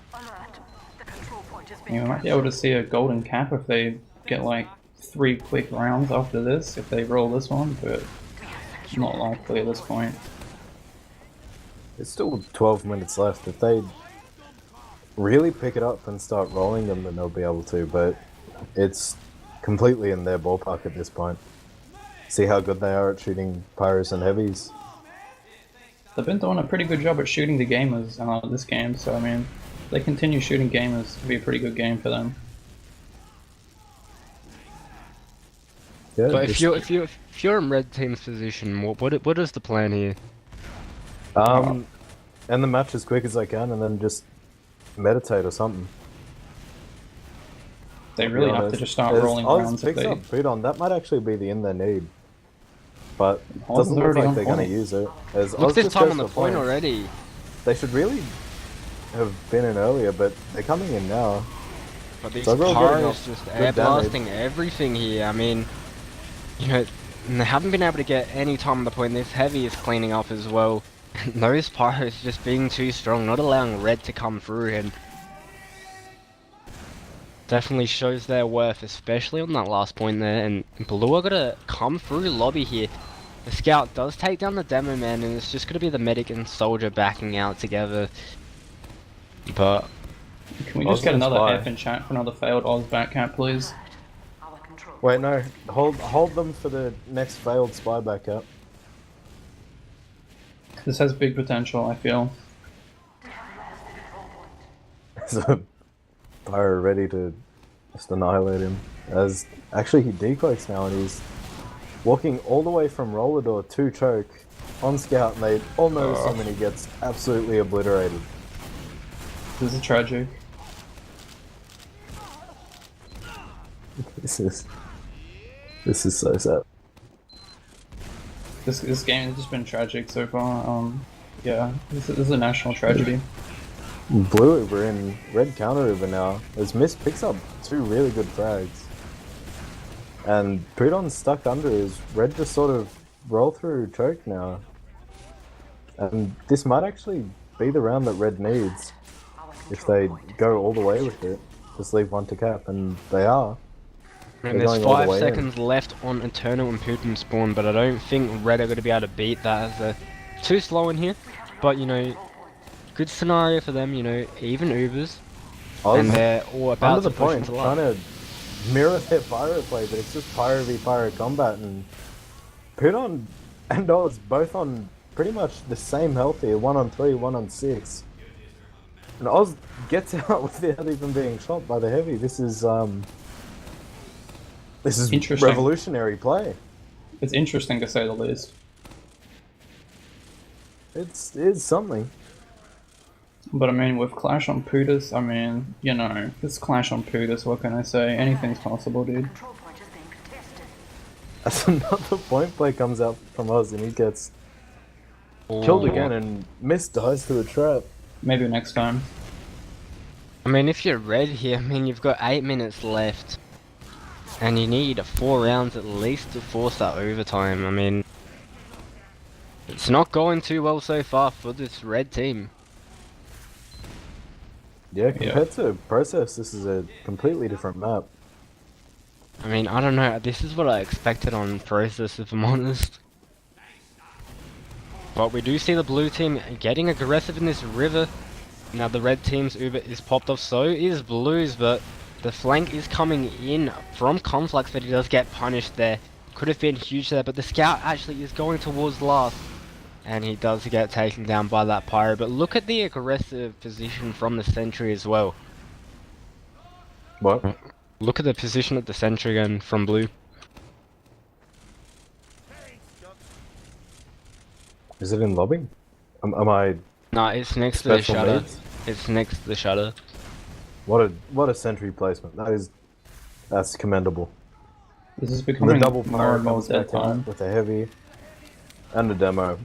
Yeah, we might be able to see a golden cap if they get like 3 quick rounds after this, if they roll this one, but it's not likely at this point. There's still 12 minutes left. If they really pick it up and start rolling them, then they'll be able to, but it's completely in their ballpark at this point. See how good they are at shooting pyros and heavies. They've been doing a pretty good job at shooting the gamers this game, so I mean, if they continue shooting gamers, it'll be a pretty good game for them. Yeah, but if you're in Red Team's position, what is the plan here? End the match as quick as I can, and then just meditate or something. They really have to just start rolling rounds. Picks up Pudon, that might actually be the in they need, but it doesn't look like they're going to use it. Look this time on the point already. They should really have been in earlier, but they're coming in now. But these pyros just air blasting everything here. I mean, you know, they haven't been able to get any time on the point. This heavy is cleaning up as well. Those pyros just being too strong, not allowing Red to come through, and definitely shows their worth, especially on that last point there. And Blue are gonna come through lobby here. The scout does take down the demo man, and it's just gonna be the medic and soldier backing out together. But can we just get another F in chat for another failed Oz back cap, please? Wait, no. Hold them for the next failed spy back up. This has big potential, I feel. There's a pyro ready to just annihilate him. As actually he decoys now, and he's walking all the way from roller door to choke on scout, and they all notice him, and he gets absolutely obliterated. This is tragic. This is so sad. This game has just been tragic so far. Yeah, this is a national tragedy. Blue Uber in red counter Uber now. As Mist picks up 2 really good frags. And Pudon's stuck under as Red just sort of roll through choke now. And this might actually be the round that Red needs if they go all the way with it. Just leave 1 to cap, and they are. And there's 5 seconds left on Eternal and Putin spawn, but I don't think Red are going to be able to beat that as they're too slow in here. But, you know, good scenario for them, you know, even Ubers. And they're all about to push into trying to mirror their pyro play, but it's just pyro v pyro combat, and Pudon and Oz both on pretty much the same health here, 1 on 3, 1 on 6. And Oz gets out without even being shot by the heavy. This is Interesting. revolutionary play. It's interesting to say the least. It's something. But I mean, with Clash on Pudas, I mean, you know, it's Clash on Pudas, what can I say? Anything's possible, dude. Control point is being contested. As another point play comes out from Oz and he gets killed again and Miss dies to the trap. Maybe next time. I mean, if you're red here, I mean, you've got 8 minutes left. And you need 4 rounds at least to force that overtime. I mean, it's not going too well so far for this red team. Yeah, compared to Process, this is a completely different map. I mean, I don't know, this is what I expected on Process, if I'm honest. But we do see the blue team getting aggressive in this river. Now the red team's Uber is popped off, so is blue's, but the flank is coming in from Conflux, but he does get punished there. Could have been huge there, but the scout actually is going towards last. And he does get taken down by that pyro, but look at the aggressive position from the sentry as well. What? Look at the position of the sentry again from blue. Is it in lobby? Am I... No, it's next to the Special shutter. needs? It's next to the shutter. What a sentry placement. That's commendable. This is The becoming double more power and more comes back dead time. in with a heavy and a demo.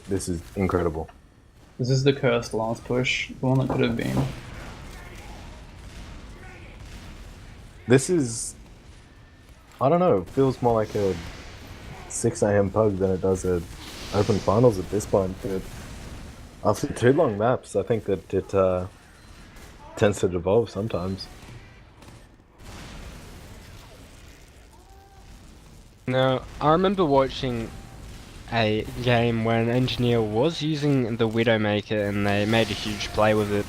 This is incredible. This is the cursed last push, the one that could have been. This is... I don't know, it feels more like a 6 AM pug than it does a open finals at this point. But after 2 long maps, I think that it tends to devolve sometimes. Now, I remember watching a game when Engineer was using the Widowmaker and they made a huge play with it.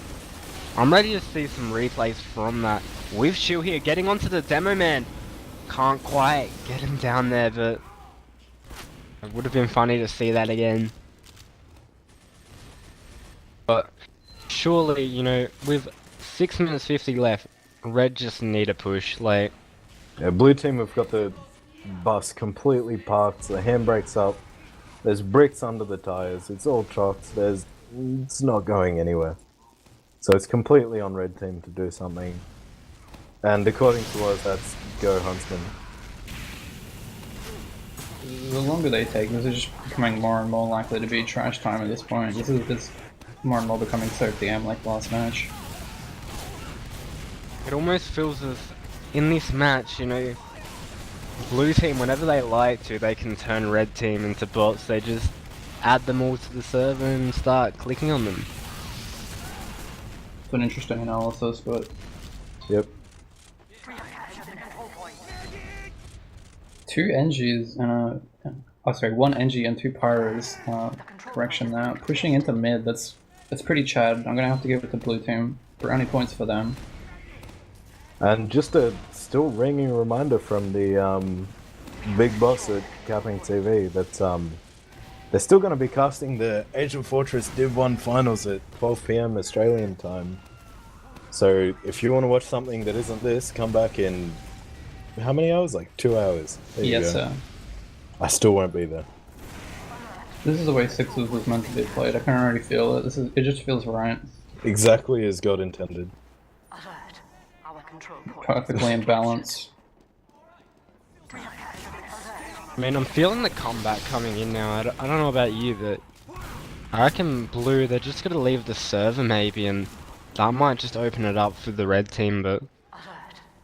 I'm ready to see some replays from that. With Chill here, getting onto the demo man. Can't quite get him down there, but it would have been funny to see that again. But surely, you know, with 6 minutes 50 left, Red just need a push, like... Yeah, blue team have got the bus completely parked, the handbrake's up, there's bricks under the tires, it's all chocked, it's not going anywhere. So it's completely on red team to do something. And according to us, that's go Huntsman. The longer they take, this is just becoming more and more likely to be trash time at this point. This is more and more becoming so DM like last match. It almost feels as, in this match, you know, blue team, whenever they like to, they can turn red team into bots. They just add them all to the server and start clicking on them. It's an interesting analysis, but... Yep. 2 NGs and one NG and 2 pyros, correction there. Pushing into mid, that's pretty Chad. I'm gonna have to give it to blue team. Brownie points for them. And just a still ringing reminder from the big boss at CappingTV that they're still going to be casting the Age of Fortress Div 1 finals at 12 PM Australian time. So if you want to watch something that isn't this, come back in how many hours? Like 2 hours. There you Yes, go. sir. I still won't be there. This is the way Sixes was meant to be played. I can already feel it. It just feels right. Exactly as God intended. Alert. Our control point. Perfectly in balance. I mean, I'm feeling the comeback coming in now. I don't know about you, but I reckon blue, they're just gonna leave the server maybe, and that might just open it up for the red team, but...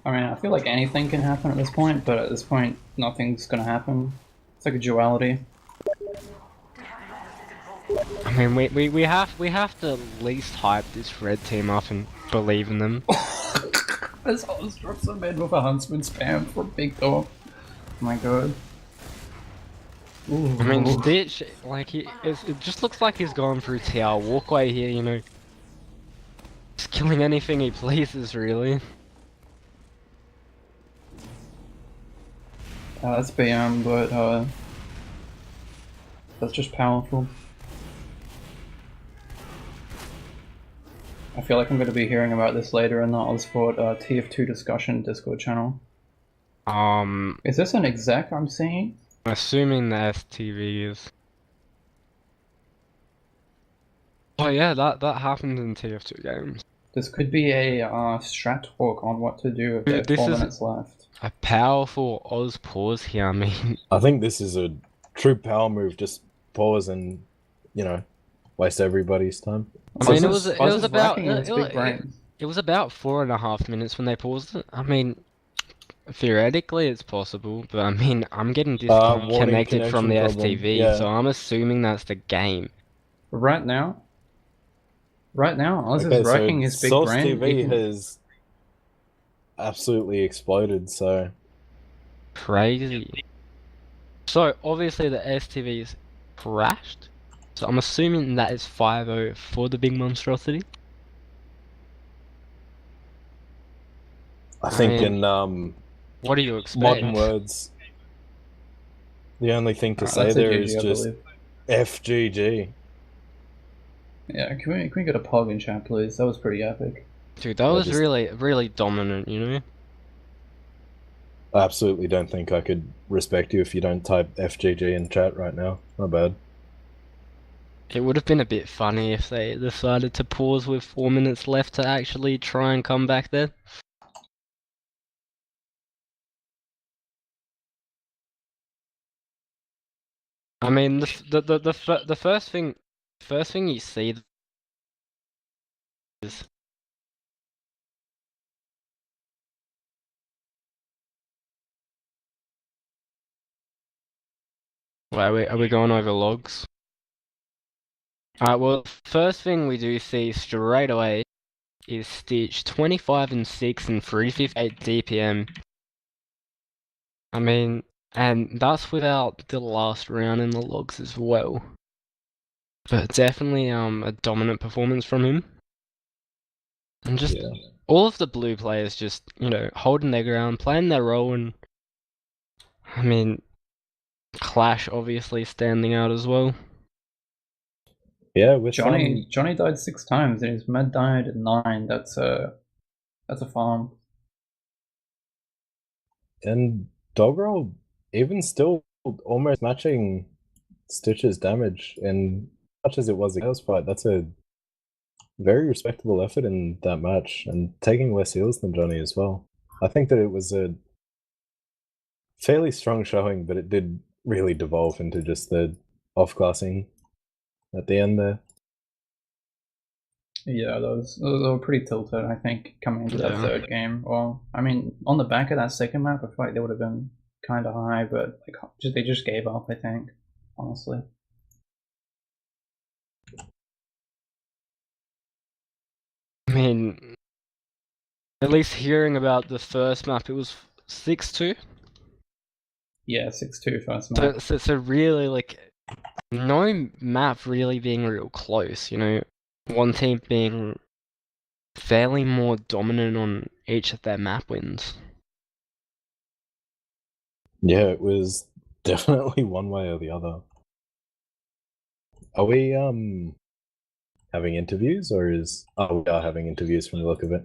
I mean, I feel like anything can happen at this point, but at this point, nothing's gonna happen. It's like a duality. I mean, we have to at least hype this red team up and believe in them. This Oz drops a mid with a Huntsman spam for big dog. Oh my god. Ooh. I mean, Stitch, like, it just looks like he's going through TR walkway here, you know. Just killing anything he pleases, really. That's BM, but that's just powerful. feel like I'm going to be hearing about this later in the ozfort TF2 discussion Discord channel. Is this an exec I'm seeing? Assuming the STV is. Oh yeah, that happens in TF2 games. This could be a strat talk on what to do if there's 4 minutes left. A powerful Oz pause here, I mean. I think this is a true power move, just pause and, you know, waste everybody's time. I mean, it was about 4.5 minutes when they paused it. I mean, theoretically it's possible, but I mean, I'm getting disconnected from the STV, yeah. So I'm assuming that's the game. Right now, Oz is wrecking his big Source brain. TV has absolutely exploded, so... Crazy. So, obviously the STV's crashed. So I'm assuming that is 5-0 for the big Monstrosity. I think in what do you expect? modern words, the only thing to say there is just FGG. Yeah, can we get a pog in chat, please? That was pretty epic. Dude, that was really dominant, you know? I absolutely don't think I could respect you if you don't type FGG in chat right now. My bad. It would have been a bit funny if they decided to pause with 4 minutes left to actually try and come back there. I mean, the first thing you see is wait, are we going over logs? Alright, well, first thing we do see straight away is Stitch 25 and 6 and 358 DPM. I mean, and that's without the last round in the logs as well. But definitely a dominant performance from him. And just all of the blue players just, you know, holding their ground, playing their role, and I mean, Clash obviously standing out as well. Yeah, with Johnny died 6 times and his med died at 9. That's a farm. And Doggerel even still almost matching Stitch's damage, and much as it was a chaos fight, that's a very respectable effort in that match, and taking less heals than Johnny as well. I think that it was a fairly strong showing, but it did really devolve into just the off-classing at the end there. Yeah, those were pretty tilted, I think, coming into that third game. Well, I mean, on the back of that second map, I feel like they would have been kind of high, but they just gave up, I think, honestly. I mean, at least hearing about the first map, it was 6-2? Yeah, 6-2 first map. So really, like, no map really being real close, you know? One team being fairly more dominant on each of their map wins. Yeah, it was definitely one way or the other. Are we having interviews, or is we are having interviews from the look of it?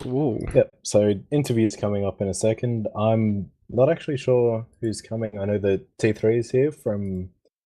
Ooh. Yep, so interviews coming up in a second. I'm not actually sure who's coming. I know that T3 is here from